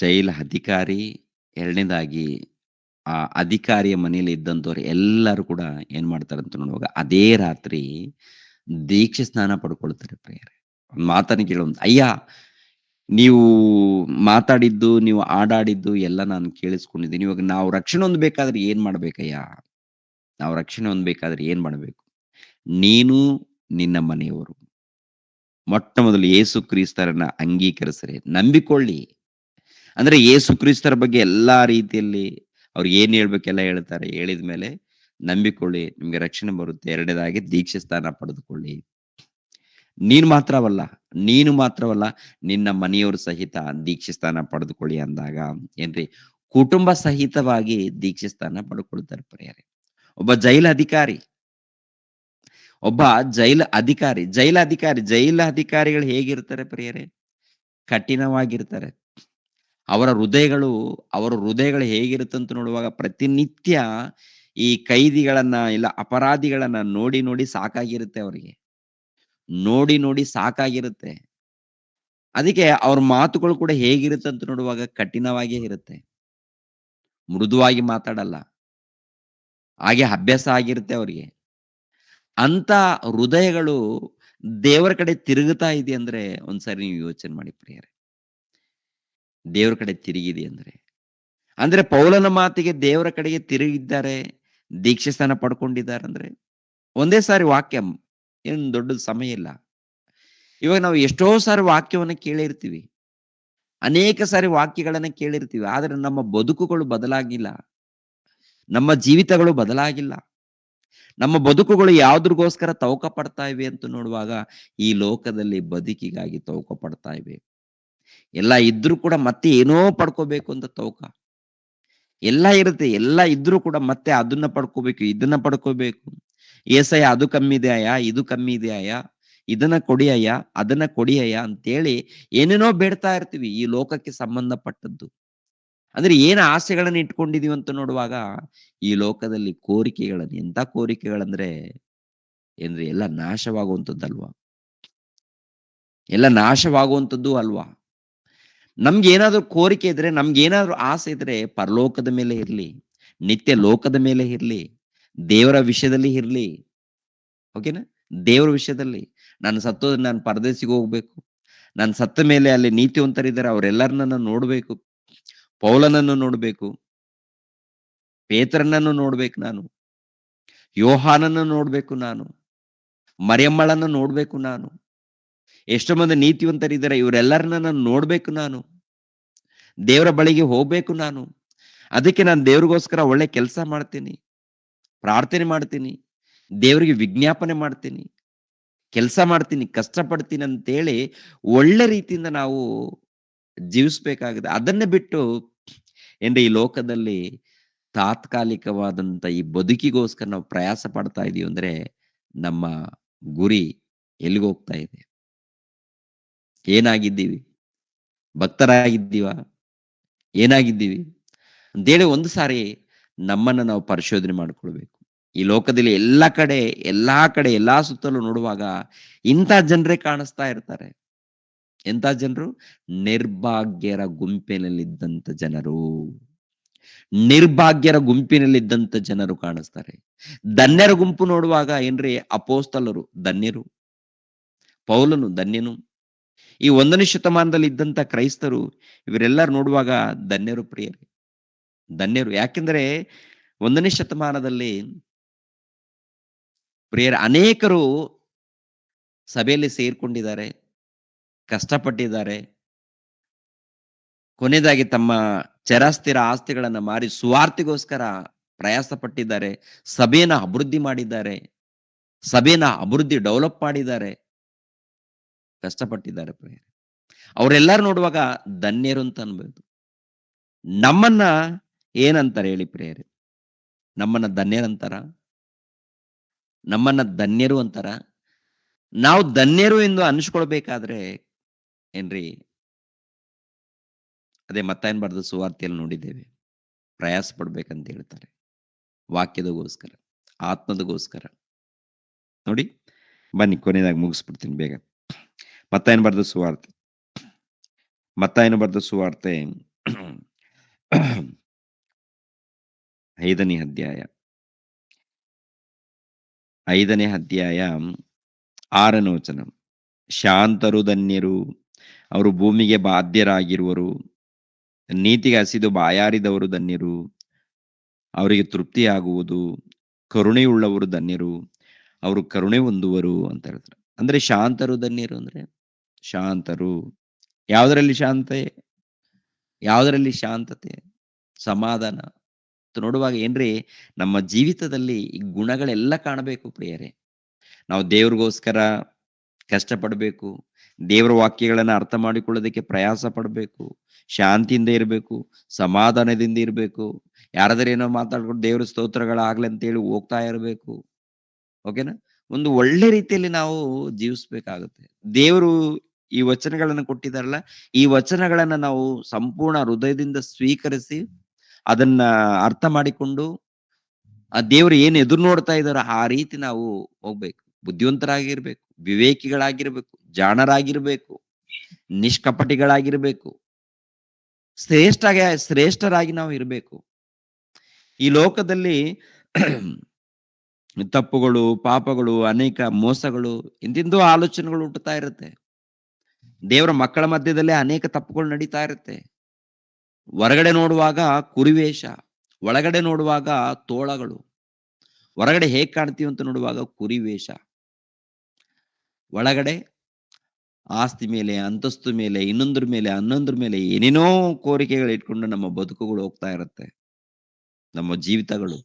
ಜೈಲ ಅಧಿಕಾರಿ, ಎರಡನೇದಾಗಿ ಆ ಅಧಿಕಾರಿಯ ಮನೆಯಲ್ಲಿ ಇದ್ದಂಥವ್ರು ಎಲ್ಲರೂ ಕೂಡ ಏನ್ ಮಾಡ್ತಾರಂತ ನೋಡುವಾಗ ಅದೇ ರಾತ್ರಿ ದೀಕ್ಷೆ ಸ್ನಾನ ಪಡ್ಕೊಳ್ತಾರೆ ಪ್ರಿಯರೇ. ಒಂದ್ ಮಾತನ್ನ ಕೇಳೋದು, ಅಯ್ಯ ನೀವು ಮಾತಾಡಿದ್ದು, ನೀವು ಆಡಾಡಿದ್ದು ಎಲ್ಲ ನಾನು ಕೇಳಿಸ್ಕೊಂಡಿದ್ದೀನಿ. ಇವಾಗ ನಾವು ರಕ್ಷಣೆ ಹೊಂದ್ಬೇಕಾದ್ರೆ ಏನ್ ಮಾಡ್ಬೇಕಯ್ಯ? ನಾವು ರಕ್ಷಣೆ ಹೊಂದ್ಬೇಕಾದ್ರೆ ಏನ್ ಮಾಡ್ಬೇಕು? ನೀನು ನಿನ್ನ ಮನೆಯವರು ಮೊಟ್ಟ ಮೊದಲು ಯೇಸು ಕ್ರಿಸ್ತರನ್ನ ಅಂಗೀಕರಿಸ್ರಿ, ನಂಬಿಕೊಳ್ಳಿ. ಅಂದ್ರೆ ಯೇಸು ಕ್ರಿಸ್ತರ ಬಗ್ಗೆ ಎಲ್ಲಾ ರೀತಿಯಲ್ಲಿ ಅವ್ರು ಏನ್ ಹೇಳ್ಬೇಕೆಲ್ಲ ಹೇಳ್ತಾರೆ. ಹೇಳಿದ್ಮೇಲೆ ನಂಬಿಕೊಳ್ಳಿ, ನಿಮ್ಗೆ ರಕ್ಷಣೆ ಬರುತ್ತೆ. ಎರಡನೇದಾಗಿ ದೀಕ್ಷೆ ಸ್ಥಾನ ಪಡೆದುಕೊಳ್ಳಿ. ನೀನು ಮಾತ್ರವಲ್ಲ, ನಿನ್ನ ಮನೆಯವರು ಸಹಿತ ದೀಕ್ಷೆ ಸ್ಥಾನ ಪಡೆದುಕೊಳ್ಳಿ ಅಂದಾಗ ಏನ್ರಿ, ಕುಟುಂಬ ಸಹಿತವಾಗಿ ದೀಕ್ಷೆ ಸ್ಥಾನ ಪಡ್ಕೊಳ್ತಾರೆ ಪ್ರಿಯರೇ. ಒಬ್ಬ ಜೈಲ ಅಧಿಕಾರಿಗಳು ಹೇಗಿರ್ತಾರೆ ಪ್ರಿಯರೇ? ಕಠಿಣವಾಗಿರ್ತಾರೆ. ಅವರ ಹೃದಯಗಳು ಹೇಗಿರುತ್ತಂತ ನೋಡುವಾಗ, ಪ್ರತಿನಿತ್ಯ ಈ ಕೈದಿಗಳನ್ನ ಇಲ್ಲ ಅಪರಾಧಿಗಳನ್ನ ನೋಡಿ ನೋಡಿ ಸಾಕಾಗಿರುತ್ತೆ ಅವರಿಗೆ. ನೋಡಿ ಸಾಕಾಗಿರುತ್ತೆ. ಅದಕ್ಕೆ ಅವ್ರ ಮಾತುಗಳು ಕೂಡ ಹೇಗಿರುತ್ತೆ ಅಂತ ನೋಡುವಾಗ ಕಠಿಣವಾಗಿಯೇ ಇರುತ್ತೆ. ಮೃದುವಾಗಿ ಮಾತಾಡಲ್ಲ. ಹಾಗೆ ಅಭ್ಯಾಸ ಆಗಿರುತ್ತೆ ಅವರಿಗೆ. ಅಂತ ಹೃದಯಗಳು ದೇವರ ಕಡೆ ತಿರುಗುತ್ತಾ ಇದೆ ಅಂದ್ರೆ ಒಂದ್ಸರಿ ನೀವು ಯೋಚನೆ ಮಾಡಿ ಪ್ರಿಯರೇ. ದೇವರ ಕಡೆ ತಿರುಗಿದೆ ಅಂದ್ರೆ ಪೌಲನ ಮಾತಿಗೆ ದೇವರ ಕಡೆಗೆ ತಿರುಗಿದ್ದಾರೆ, ದೀಕ್ಷೆ ಸ್ಥಾನ ಪಡ್ಕೊಂಡಿದ್ದಾರೆ ಅಂದ್ರೆ ಒಂದೇ ಸಾರಿ ವಾಕ್ಯ, ಏನ್ ದೊಡ್ಡ ಸಮಯ ಇಲ್ಲ. ಇವಾಗ ನಾವು ಎಷ್ಟೋ ಸಾರಿ ವಾಕ್ಯವನ್ನ ಕೇಳಿರ್ತೀವಿ. ಅನೇಕ ಸಾರಿ ವಾಕ್ಯಗಳನ್ನ ಕೇಳಿರ್ತೀವಿ, ಆದ್ರೆ ನಮ್ಮ ಬದುಕುಗಳು ಬದಲಾಗಿಲ್ಲ, ನಮ್ಮ ಜೀವಿತಗಳು ಬದಲಾಗಿಲ್ಲ. ನಮ್ಮ ಬದುಕುಗಳು ಯಾವ್ದ್ರಿಗೋಸ್ಕರ ತವಕ ಪಡ್ತಾ ಇವೆ ಅಂತ ನೋಡುವಾಗ ಈ ಲೋಕದಲ್ಲಿ ಬದುಕಿಗಾಗಿ ತವಕ ಪಡ್ತಾ ಇವೆ. ಎಲ್ಲ ಇದ್ರೂ ಕೂಡ ಮತ್ತೆ ಏನೋ ಪಡ್ಕೋಬೇಕು ಅಂತ ತವಕ. ಎಲ್ಲ ಇರುತ್ತೆ, ಎಲ್ಲ ಇದ್ರೂ ಕೂಡ ಮತ್ತೆ ಅದನ್ನ ಪಡ್ಕೋಬೇಕು, ಇದನ್ನ ಪಡ್ಕೋಬೇಕು. ಏಸಯ್ಯ ಅದು ಕಮ್ಮಿ ಇದೆಯಾ, ಇದು ಕಮ್ಮಿ ಇದೆಯಾ, ಇದನ್ನ ಕೊಡಿಯಯ್ಯ, ಅದನ್ನ ಕೊಡಿಯಯ್ಯ ಅಂತೇಳಿ ಏನೇನೋ ಬೇಡ್ತಾ ಇರ್ತೀವಿ ಈ ಲೋಕಕ್ಕೆ ಸಂಬಂಧಪಟ್ಟದ್ದು. ಅಂದ್ರೆ ಏನ್ ಆಸೆಗಳನ್ನ ಇಟ್ಕೊಂಡಿದೀವಿ ಅಂತ ನೋಡುವಾಗ ಈ ಲೋಕದಲ್ಲಿ ಕೋರಿಕೆಗಳನ್ನ, ಎಂತ ಕೋರಿಕೆಗಳಂದ್ರೆ ಏನ್ರಿ, ಎಲ್ಲ ನಾಶವಾಗುವಂಥದ್ದಲ್ವಾ, ಎಲ್ಲ ನಾಶವಾಗುವಂಥದ್ದು ಅಲ್ವಾ. ನಮ್ಗೆ ಏನಾದ್ರೂ ಕೋರಿಕೆ ಇದ್ರೆ, ನಮ್ಗೆ ಏನಾದ್ರೂ ಆಸೆ ಇದ್ರೆ ಪರಲೋಕದ ಮೇಲೆ ಇರ್ಲಿ, ನಿತ್ಯ ಲೋಕದ ಮೇಲೆ ಇರ್ಲಿ, ದೇವರ ವಿಷಯದಲ್ಲಿ ಇರ್ಲಿ. ಓಕೆನಾ? ದೇವರ ವಿಷಯದಲ್ಲಿ ನಾನು ಸತ್ತೋದ್ರೆ ನಾನು ಪರದೇಶಿಗೆ ಹೋಗ್ಬೇಕು, ನಾನು ಸತ್ತ ಮೇಲೆ ಅಲ್ಲಿ ನೀತಿವಂತರಿದ್ದಾರೆ ಅವರೆಲ್ಲರನ್ನ ನಾನು ನೋಡ್ಬೇಕು, ಪೌಲನನ್ನು ನೋಡ್ಬೇಕು, ಪೇತ್ರನನ್ನು ನೋಡ್ಬೇಕು, ನಾನು ಯೋಹಾನನ್ನು ನೋಡ್ಬೇಕು, ನಾನು ಮರಿಯಮ್ಮಳನ್ನು ನೋಡ್ಬೇಕು, ನಾನು ಎಷ್ಟೋ ಮಂದಿ ನೀತಿವಂತರಿದ್ದಾರೆ ಇವರೆಲ್ಲರನ್ನ ನಾನು ನೋಡ್ಬೇಕು, ನಾನು ದೇವರ ಬಳಿಗೆ ಹೋಗ್ಬೇಕು. ನಾನು ಅದಕ್ಕೆ ನಾನು ದೇವ್ರಿಗೋಸ್ಕರ ಒಳ್ಳೆ ಕೆಲಸ ಮಾಡ್ತೀನಿ, ಪ್ರಾರ್ಥನೆ ಮಾಡ್ತೀನಿ, ದೇವರಿಗೆ ವಿಜ್ಞಾಪನೆ ಮಾಡ್ತೀನಿ, ಕೆಲಸ ಮಾಡ್ತೀನಿ, ಕಷ್ಟಪಡ್ತೀನಿ ಅಂತೇಳಿ ಒಳ್ಳೆ ರೀತಿಯಿಂದ ನಾವು ಜೀವಿಸ್ಬೇಕಾಗಿದೆ. ಅದನ್ನೇ ಬಿಟ್ಟು ಏನ್ರಿ ಈ ಲೋಕದಲ್ಲಿ ತಾತ್ಕಾಲಿಕವಾದಂತ ಈ ಬದುಕಿಗೋಸ್ಕರ ನಾವು ಪ್ರಯಾಸ ಪಡ್ತಾ ಇದೀವಿ ಅಂದ್ರೆ ನಮ್ಮ ಗುರಿ ಎಲ್ಲಿಗೋಗ್ತಾ ಇದೆ? ಏನಾಗಿದ್ದೀವಿ? ಭಕ್ತರಾಗಿದ್ದೀವ? ಏನಾಗಿದ್ದೀವಿ ಅಂತೇಳಿ ಒಂದು ಸಾರಿ ನಮ್ಮನ್ನ ನಾವು ಪರಿಶೋಧನೆ ಮಾಡ್ಕೊಳ್ಬೇಕು. ಈ ಲೋಕದಲ್ಲಿ ಎಲ್ಲಾ ಕಡೆ ಎಲ್ಲಾ ಸುತ್ತಲೂ ನೋಡುವಾಗ ಇಂಥ ಜನರೇ ಕಾಣಿಸ್ತಾ ಇರ್ತಾರೆ. ಎಂತ ಜನರು? ನಿರ್ಭಾಗ್ಯರ ಗುಂಪಿನಲ್ಲಿದ್ದಂತ ಜನರು, ನಿರ್ಭಾಗ್ಯರ ಗುಂಪಿನಲ್ಲಿದ್ದಂತ ಜನರು ಕಾಣಿಸ್ತಾರೆ. ಧನ್ಯರ ಗುಂಪು ನೋಡುವಾಗ ಏನ್ರಿ, ಅಪೋಸ್ತಲರು ಧನ್ಯರು, ಪೌಲನು ಧನ್ಯನು, ಈ 1ನೇ ಶತಮಾನದಲ್ಲಿ ಇದ್ದಂತ ಕ್ರೈಸ್ತರು ಇವರೆಲ್ಲರೂ ನೋಡುವಾಗ ಧನ್ಯರು ಪ್ರಿಯರೇ, ಧನ್ಯರು. ಯಾಕೆಂದ್ರೆ 1ನೇ ಶತಮಾನದಲ್ಲಿ ಪ್ರಿಯರ ಅನೇಕರು ಸಭೆಯಲ್ಲಿ ಸೇರ್ಕೊಂಡಿದ್ದಾರೆ, ಕಷ್ಟಪಟ್ಟಿದ್ದಾರೆ, ಕೊನೆಯದಾಗಿ ತಮ್ಮ ಚರಾಸ್ಥಿರ ಆಸ್ತಿಗಳನ್ನ ಮಾರಿ ಸುವಾರ್ತೆಗೋಸ್ಕರ ಪ್ರಯಾಸ ಪಟ್ಟಿದ್ದಾರೆ, ಸಭೆಯನ್ನ ಅಭಿವೃದ್ಧಿ ಮಾಡಿದ್ದಾರೆ, ಸಭೆಯನ್ನ ಅಭಿವೃದ್ಧಿ ಡೆವಲಪ್ ಮಾಡಿದ್ದಾರೆ, ಕಷ್ಟಪಟ್ಟಿದ್ದಾರೆ ಪ್ರಿಯರೇ. ಅವರೆಲ್ಲರೂ ನೋಡುವಾಗ ಧನ್ಯರು ಅಂತ ಅನ್ಬೋದು. ನಮ್ಮನ್ನ ಏನಂತಾರೆ ಹೇಳಿ ಪ್ರಿಯರೇ? ನಮ್ಮನ್ನ ಧನ್ಯರಂತಾರ? ನಮ್ಮನ್ನ ಧನ್ಯರು ಅಂತಾರ? ನಾವು ಧನ್ಯರು ಎಂದು ಅನಿಸ್ಕೊಳ್ಬೇಕಾದ್ರೆ ಏನ್ರಿ, ಅದೇ ಮತ್ತಾಯನ ಬರೆದ ಸುವಾರ್ತೆಯಲ್ಲಿ ನೋಡಿದ್ದೇವೆ, ಪ್ರಯಾಸ ಪಡ್ಬೇಕಂತ ಹೇಳ್ತಾರೆ, ವಾಕ್ಯದಗೋಸ್ಕರ, ಆತ್ಮದಗೋಸ್ಕರ. ನೋಡಿ ಬನ್ನಿ, ಕೊನೆಯದಾಗಿ ಮುಗಿಸ್ಬಿಡ್ತೀನಿ ಬೇಗ. ಮತ್ತಾಯನ ಬರೆದ ಸುವಾರ್ತೆ, ಮತ್ತಾಯನ ಬರೆದ ಸುವಾರ್ತೆ 5ನೇ ಅಧ್ಯಾಯ 6ನೇ ವಚನ. ಶಾಂತರು ಧನ್ಯರು, ಅವರು ಭೂಮಿಗೆ ಬಾಧ್ಯರಾಗಿರುವರು. ನೀತಿಗೆ ಹಸಿದು ಬಾಯಾರಿದವರು ಧನ್ಯರು, ಅವರಿಗೆ ತೃಪ್ತಿಯಾಗುವುದು. ಕರುಣೆಯುಳ್ಳವರು ಧನ್ಯರು, ಅವರು ಕರುಣೆ ಹೊಂದುವರು ಅಂತ ಹೇಳ್ತಾರೆ. ಅಂದ್ರೆ ಶಾಂತರು ಧನ್ಯರು ಅಂದ್ರೆ ಶಾಂತರು. ಯಾವುದರಲ್ಲಿ ಶಾಂತೆ? ಯಾವುದರಲ್ಲಿ ಶಾಂತತೆ, ಸಮಾಧಾನ ನೋಡುವಾಗ ಏನ್ರಿ, ನಮ್ಮ ಜೀವಿತದಲ್ಲಿ ಈ ಗುಣಗಳೆಲ್ಲ ಕಾಣಬೇಕು ಪ್ರಿಯರೇ. ನಾವು ದೇವ್ರಿಗೋಸ್ಕರ ಕಷ್ಟಪಡ್ಬೇಕು, ದೇವರ ವಾಕ್ಯಗಳನ್ನ ಅರ್ಥ ಮಾಡಿಕೊಳ್ಳೋದಕ್ಕೆ ಪ್ರಯಾಸ ಪಡ್ಬೇಕು, ಶಾಂತಿಯಿಂದ ಇರಬೇಕು, ಸಮಾಧಾನದಿಂದ ಇರಬೇಕು. ಯಾರಾದ್ರೂ ಏನೋ ಮಾತಾಡ್ಕೊಂಡು ದೇವ್ರ ಸ್ತೋತ್ರಗಳಾಗ್ಲಿ ಅಂತೇಳಿ ಹೋಗ್ತಾ ಇರಬೇಕು. ಓಕೆನಾ? ಒಂದು ಒಳ್ಳೆ ರೀತಿಯಲ್ಲಿ ನಾವು ಜೀವಿಸ್ಬೇಕಾಗುತ್ತೆ. ದೇವರು ಈ ವಚನಗಳನ್ನ ಕೊಟ್ಟಿದಾರಲ್ಲ, ಈ ವಚನಗಳನ್ನ ನಾವು ಸಂಪೂರ್ಣ ಹೃದಯದಿಂದ ಸ್ವೀಕರಿಸಿ ಅದನ್ನ ಅರ್ಥ ಮಾಡಿಕೊಂಡು ಆ ದೇವ್ರು ಏನ್ ಎದುರು ನೋಡ್ತಾ ಇದಾರೋ ಆ ರೀತಿ ನಾವು ಹೋಗ್ಬೇಕು. ಬುದ್ಧಿವಂತರಾಗಿರ್ಬೇಕು, ವಿವೇಕಿಗಳಾಗಿರ್ಬೇಕು, ಜಾಣರಾಗಿರ್ಬೇಕು, ನಿಷ್ಕಪಟಿಗಳಾಗಿರ್ಬೇಕು, ಶ್ರೇಷ್ಠರಾಗಿ ನಾವು ಇರಬೇಕು. ಈ ಲೋಕದಲ್ಲಿ ತಪ್ಪುಗಳು, ಪಾಪಗಳು, ಅನೇಕ ಮೋಸಗಳು, ಇಂತಿಂದು ಆಲೋಚನೆಗಳು ಹುಟ್ಟುತ್ತಾ ಇರುತ್ತೆ. ದೇವರ ಮಕ್ಕಳ ಮಧ್ಯದಲ್ಲೇ ಅನೇಕ ತಪ್ಪುಗಳು ನಡೀತಾ ಇರುತ್ತೆ. ಹೊರಗಡೆ ನೋಡುವಾಗ ಕುರಿವೇಷ, ಒಳಗಡೆ ನೋಡುವಾಗ ತೋಳಗಳು. ಹೊರಗಡೆ ಹೇಗ್ ಕಾಣ್ತೀವಿ ಅಂತ ನೋಡುವಾಗ ಕುರಿವೇಷ, ಒಳಗಡೆ ಆಸ್ತಿ ಮೇಲೆ, ಅಂತಸ್ತು ಮೇಲೆ, ಇನ್ನೊಂದ್ರ ಮೇಲೆ, ಹನ್ನೊಂದ್ರ ಮೇಲೆ ಏನೇನೋ ಕೋರಿಕೆಗಳು ಇಟ್ಕೊಂಡು ನಮ್ಮ ಬದುಕುಗಳು ಹೋಗ್ತಾ ಇರುತ್ತೆ. ನಮ್ಮ ಜೀವಿತಗಳು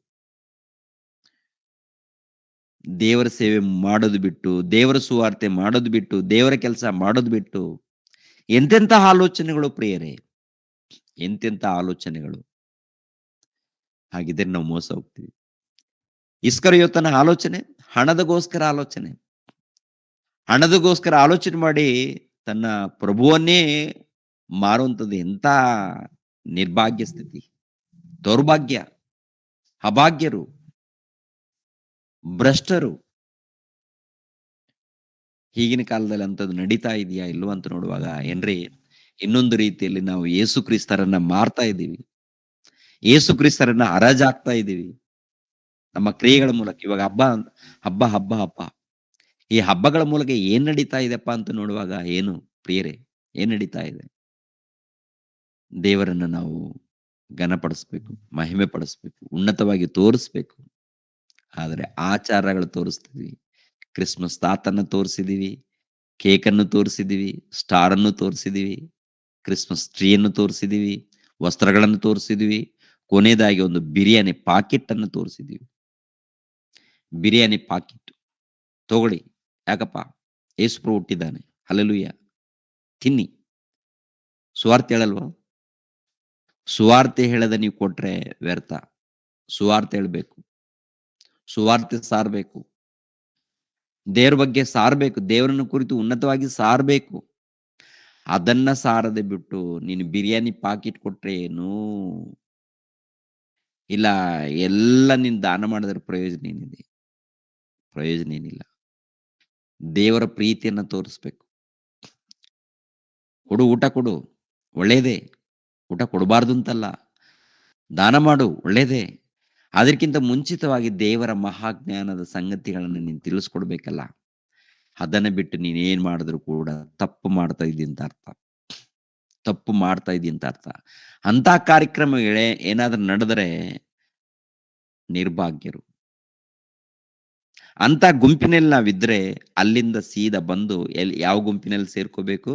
ದೇವರ ಸೇವೆ ಮಾಡೋದು ಬಿಟ್ಟು, ದೇವರ ಸುವಾರ್ತೆ ಮಾಡೋದು ಬಿಟ್ಟು, ದೇವರ ಕೆಲಸ ಮಾಡೋದು ಬಿಟ್ಟು ಎಂತೆಂಥ ಆಲೋಚನೆಗಳು ಪ್ರಿಯರೇ, ಎಂತೆಂಥ ಆಲೋಚನೆಗಳು. ಹಾಗಿದ್ರೆ ನಾವು ಮೋಸ ಹೋಗ್ತೀವಿ. ಇಸ್ಕರಿಯೋತನ ಆಲೋಚನೆ ಹಣದಗೋಸ್ಕರ ಆಲೋಚನೆ. ಹಣದಗೋಸ್ಕರ ಆಲೋಚನೆ ಮಾಡಿ ತನ್ನ ಪ್ರಭುವನ್ನೇ ಮಾರುವಂಥದ್ದು ಎಂಥ ನಿರ್ಭಾಗ್ಯ ಸ್ಥಿತಿ, ದೌರ್ಭಾಗ್ಯ, ಅಭಾಗ್ಯರು, ಭ್ರಷ್ಟರು. ಈಗಿನ ಕಾಲದಲ್ಲಿ ಅಂಥದ್ದು ನಡೀತಾ ಇದೆಯಾ ಇಲ್ವೋ ಅಂತ ನೋಡುವಾಗ ಏನ್ರಿ, ಇನ್ನೊಂದು ರೀತಿಯಲ್ಲಿ ನಾವು ಯೇಸು ಕ್ರಿಸ್ತರನ್ನ ಮಾರ್ತಾ ಇದ್ದೀವಿ, ಯೇಸು ಕ್ರಿಸ್ತರನ್ನ ಹರಾಜಾಗ್ತಾ ಇದ್ದೀವಿ ನಮ್ಮ ಕ್ರಿಯೆಗಳ ಮೂಲಕ. ಇವಾಗ ಹಬ್ಬ ಹಬ್ಬ ಹಬ್ಬ ಹಬ್ಬ ಈ ಹಬ್ಬಗಳ ಮೂಲಕ ಏನ್ ನಡೀತಾ ಇದೆಪ್ಪ ಅಂತ ನೋಡುವಾಗ ಏನು ಪ್ರಿಯರೇ, ಏನ್ ನಡೀತಾ ಇದೆ? ದೇವರನ್ನ ನಾವು ಘನಪಡಿಸ್ಬೇಕು, ಮಹಿಮೆ ಪಡಿಸ್ಬೇಕು, ಉನ್ನತವಾಗಿ ತೋರಿಸ್ಬೇಕು. ಆದ್ರೆ ಆಚಾರಗಳು ತೋರಿಸ್ತೀವಿ. ಕ್ರಿಸ್ಮಸ್ ತಾತನ್ನ ತೋರಿಸಿದೀವಿ, ಕೇಕನ್ನು ತೋರಿಸಿದೀವಿ, ಸ್ಟಾರ್ ಅನ್ನು ತೋರಿಸಿದೀವಿ, ಕ್ರಿಸ್ಮಸ್ ಟ್ರೀಯನ್ನು ತೋರಿಸಿದೀವಿ, ವಸ್ತ್ರಗಳನ್ನು ತೋರಿಸಿದೀವಿ, ಕೊನೆಯದಾಗಿ ಒಂದು ಬಿರಿಯಾನಿ ಪಾಕೆಟ್ ಅನ್ನು ತೋರಿಸಿದೀವಿ. ಬಿರಿಯಾನಿ ಪಾಕೆಟ್ ತಗೊಳ್ಳಿ, ಯಾಕಪ್ಪ ಯೇಸು ಹುಟ್ಟಿದ್ದಾನೆ, ಹಲ್ಲೆಲೂಯಾ, ತಿನ್ನಿ. ಸುವಾರ್ತೆ ಹೇಳಲ್ವಾ? ಸುವಾರ್ತೆ ಹೇಳದ ನೀವು ಕೊಟ್ರೆ ವ್ಯರ್ಥ. ಸುವಾರ್ತೆ ಹೇಳ್ಬೇಕು, ಸುವಾರ್ತೆ ಸಾರ್ಬೇಕು, ದೇವ್ರ ಬಗ್ಗೆ ಸಾರ್ಬೇಕು, ದೇವರನ್ನ ಕುರಿತು ಉನ್ನತವಾಗಿ ಸಾರ್ಬೇಕು. ಅದನ್ನ ಸಾರದೆ ಬಿಟ್ಟು ನೀನು ಬಿರಿಯಾನಿ ಪಾಕಿಟ್ ಕೊಟ್ರೆ ಏನು ಇಲ್ಲ, ಎಲ್ಲ ನೀನ್ ದಾನ ಮಾಡಿದ್ರೆ ಪ್ರಯೋಜನ ಏನಿದೆ? ಪ್ರಯೋಜನ ಏನಿಲ್ಲ. ದೇವರ ಪ್ರೀತಿಯನ್ನ ತೋರಿಸ್ಬೇಕು. ಕೊಡು, ಊಟ ಕೊಡು, ಒಳ್ಳೇದೇ. ಊಟ ಕೊಡಬಾರ್ದು ಅಂತಲ್ಲ, ದಾನ ಮಾಡು, ಒಳ್ಳೇದೇ. ಅದಕ್ಕಿಂತ ಮುಂಚಿತವಾಗಿ ದೇವರ ಮಹಾಜ್ಞಾನದ ಸಂಗತಿಗಳನ್ನು ನೀನು ತಿಳಿಸ್ಕೊಡ್ಬೇಕಲ್ಲ. ಅದನ್ನ ಬಿಟ್ಟು ನೀನೇನ್ ಮಾಡಿದ್ರು ಕೂಡ ತಪ್ಪು ಮಾಡ್ತಾ ಇದ್ದಿ ಅಂತ ಅರ್ಥ, ತಪ್ಪು ಮಾಡ್ತಾ ಇದ್ದಿ ಅಂತ ಅರ್ಥ. ಅಂತ ಕಾರ್ಯಕ್ರಮಗಳೇ ಏನಾದ್ರೂ ನಡೆದರೆ ನಿರ್ಭಾಗ್ಯರು. ಅಂತ ಗುಂಪಿನಲ್ಲಿ ನಾವಿದ್ರೆ ಅಲ್ಲಿಂದ ಸೀದಾ ಬಂದು ಯಾವ ಗುಂಪಿನಲ್ಲಿ ಸೇರ್ಕೋಬೇಕು?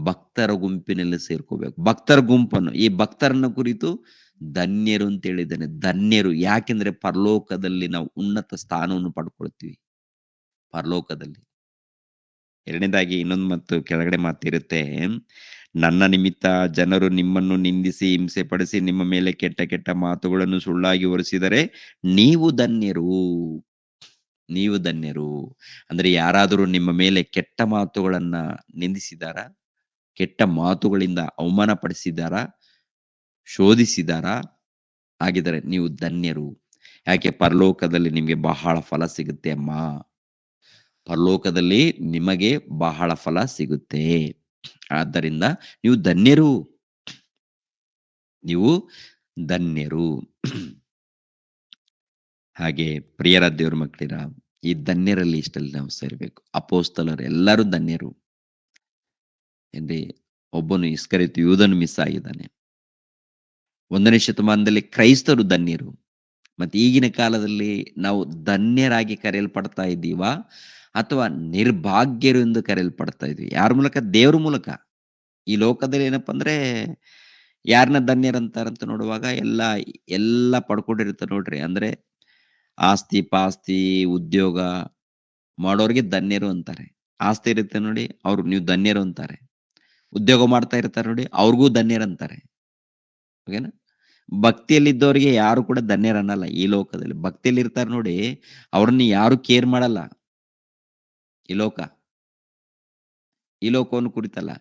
ಭಕ್ತರ ಗುಂಪಿನಲ್ಲಿ ಸೇರ್ಕೋಬೇಕು. ಭಕ್ತರ ಗುಂಪನ್ನು, ಈ ಭಕ್ತರನ್ನ ಕುರಿತು ಧನ್ಯರು ಅಂತ ಹೇಳಿದ್ದಾನೆ. ಧನ್ಯರು ಯಾಕೆಂದ್ರೆ ಪರಲೋಕದಲ್ಲಿ ನಾವು ಉನ್ನತ ಸ್ಥಾನವನ್ನು ಪಡ್ಕೊಳ್ತೀವಿ. ಪರಲೋಕದಲ್ಲಿ ಎರಡನೇದಾಗಿ ಇನ್ನೊಂದು ಮತ್ತು ಕೆಳಗಡೆ ಮಾತಿರುತ್ತೆ, ನನ್ನ ನಿಮಿತ್ತ ಜನರು ನಿಮ್ಮನ್ನು ನಿಂದಿಸಿ ಹಿಂಸೆ ಪಡಿಸಿ ನಿಮ್ಮ ಮೇಲೆ ಕೆಟ್ಟ ಕೆಟ್ಟ ಮಾತುಗಳನ್ನು ಸುಳ್ಳಾಗಿ ಹೊರಿಸಿದರೆ ನೀವು ಧನ್ಯರು. ನೀವು ಧನ್ಯರು ಅಂದ್ರೆ ಯಾರಾದರೂ ನಿಮ್ಮ ಮೇಲೆ ಕೆಟ್ಟ ಮಾತುಗಳನ್ನ ನಿಂದಿಸಿದಾರ, ಕೆಟ್ಟ ಮಾತುಗಳಿಂದ ಅವಮಾನ ಪಡಿಸಿದಾರ, ಶೋಧಿಸಿದಾರ, ಹಾಗಿದರೆ ನೀವು ಧನ್ಯರು. ಯಾಕೆ? ಪರಲೋಕದಲ್ಲಿ ನಿಮಗೆ ಬಹಳ ಫಲ ಸಿಗುತ್ತೆ ಅಮ್ಮ. ಪರಲೋಕದಲ್ಲಿ ನಿಮಗೆ ಬಹಳ ಫಲ ಸಿಗುತ್ತೆ. ಆದ್ದರಿಂದ ನೀವು ಧನ್ಯರು, ನೀವು ಧನ್ಯರು. ಹಾಗೆ ಪ್ರಿಯರ ದೇವ್ರ ಮಕ್ಕಳಿರ, ಈ ಧನ್ಯರಲ್ಲಿ ಇಷ್ಟಲ್ಲಿ ನಾವು ಸೇರ್ಬೇಕು. ಅಪೋಸ್ತಲರು ಎಲ್ಲರೂ ಧನ್ಯರು ಏನ್ರಿ. ಒಬ್ಬನು ಇಸ್ಕರಿಯೋತ ಯೂದನು ಮಿಸ್ ಆಗಿದ್ದಾನೆ. 1ನೇ ಶತಮಾನದಲ್ಲಿ ಕ್ರೈಸ್ತರು ಧನ್ಯರು. ಮತ್ತೆ ಈಗಿನ ಕಾಲದಲ್ಲಿ ನಾವು ಧನ್ಯರಾಗಿ ಕರೆಯಲ್ಪಡ್ತಾ ಇದ್ದೀವಾ ಅಥವಾ ನಿರ್ಭಾಗ್ಯರು ಎಂದು ಕರೆಯಲ್ಪಡ್ತಾ ಇದ್ವಿ? ಯಾರ ಮೂಲಕ? ದೇವ್ರ ಮೂಲಕ. ಈ ಲೋಕದಲ್ಲಿ ಏನಪ್ಪಾ ಅಂದ್ರೆ ಯಾರನ್ನ ಧನ್ಯರಂತಾರಂತ ನೋಡುವಾಗ ಎಲ್ಲ ಪಡ್ಕೊಂಡಿರ್ತಾರೆ ನೋಡ್ರಿ. ಅಂದ್ರೆ ಆಸ್ತಿ ಪಾಸ್ತಿ ಉದ್ಯೋಗ ಮಾಡೋರಿಗೆ ಧನ್ಯರು ಅಂತಾರೆ. ಆಸ್ತಿ ಇರುತ್ತೆ ನೋಡಿ, ಅವ್ರು ನೀವು ಧನ್ಯರು ಅಂತಾರೆ. ಉದ್ಯೋಗ ಮಾಡ್ತಾ ಇರ್ತಾರೆ ನೋಡಿ, ಅವ್ರಿಗೂ ಧನ್ಯರಂತಾರೆ. ಓಕೆನಾ? ಭಕ್ತಿಯಲ್ಲಿದ್ದವರಿಗೆ ಯಾರು ಕೂಡ ಧನ್ಯರನ್ನಲ್ಲ ಈ ಲೋಕದಲ್ಲಿ. ಭಕ್ತಿಯಲ್ಲಿ ಇರ್ತಾರೆ ನೋಡಿ, ಅವ್ರನ್ನ ಯಾರು ಕೇರ್ ಮಾಡಲ್ಲ ಈ ಲೋಕ. ಈ ಲೋಕವನ್ನು ಕುರಿತಲ್ಲ,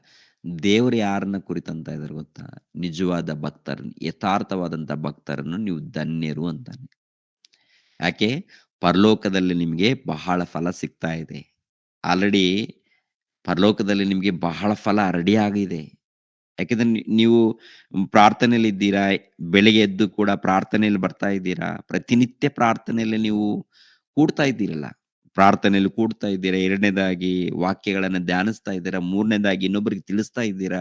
ದೇವರು ಯಾರನ್ನ ಕುರಿತಂತ ಇದಾರೆ ಗೊತ್ತಾ? ನಿಜವಾದ ಭಕ್ತರನ್ನು, ಯಥಾರ್ಥವಾದಂತ ಭಕ್ತರನ್ನು ನೀವು ಧನ್ಯರು ಅಂತಾನೆ. ಯಾಕೆ? ಪರಲೋಕದಲ್ಲಿ ನಿಮ್ಗೆ ಬಹಳ ಫಲ ಸಿಗ್ತಾ ಇದೆ. ಆಲ್ರೆಡಿ ಪರಲೋಕದಲ್ಲಿ ನಿಮ್ಗೆ ಬಹಳ ಫಲ ರೆಡಿ ಆಗಿದೆ. ಯಾಕೆಂದ್ರೆ ನೀವು ಪ್ರಾರ್ಥನೆಯಲ್ಲಿ ಇದ್ದೀರಾ, ಬೆಳಿಗ್ಗೆ ಎದ್ದು ಕೂಡ ಪ್ರಾರ್ಥನೆಯಲ್ಲಿ ಬರ್ತಾ ಇದ್ದೀರಾ, ಪ್ರತಿನಿತ್ಯ ಪ್ರಾರ್ಥನೆಯಲ್ಲಿ ನೀವು ಕೂಡ್ತಾ ಇದ್ದೀರಲ್ಲ, ಪ್ರಾರ್ಥನೆಯಲ್ಲಿ ಕೂಡ್ತಾ ಇದ್ದೀರಾ. ಎರಡನೇದಾಗಿ ವಾಕ್ಯಗಳನ್ನ ಧ್ಯಾನಿಸ್ತಾ ಇದ್ದೀರಾ. ಮೂರನೇದಾಗಿ ಇನ್ನೊಬ್ಬರಿಗೆ ತಿಳಿಸ್ತಾ ಇದ್ದೀರಾ,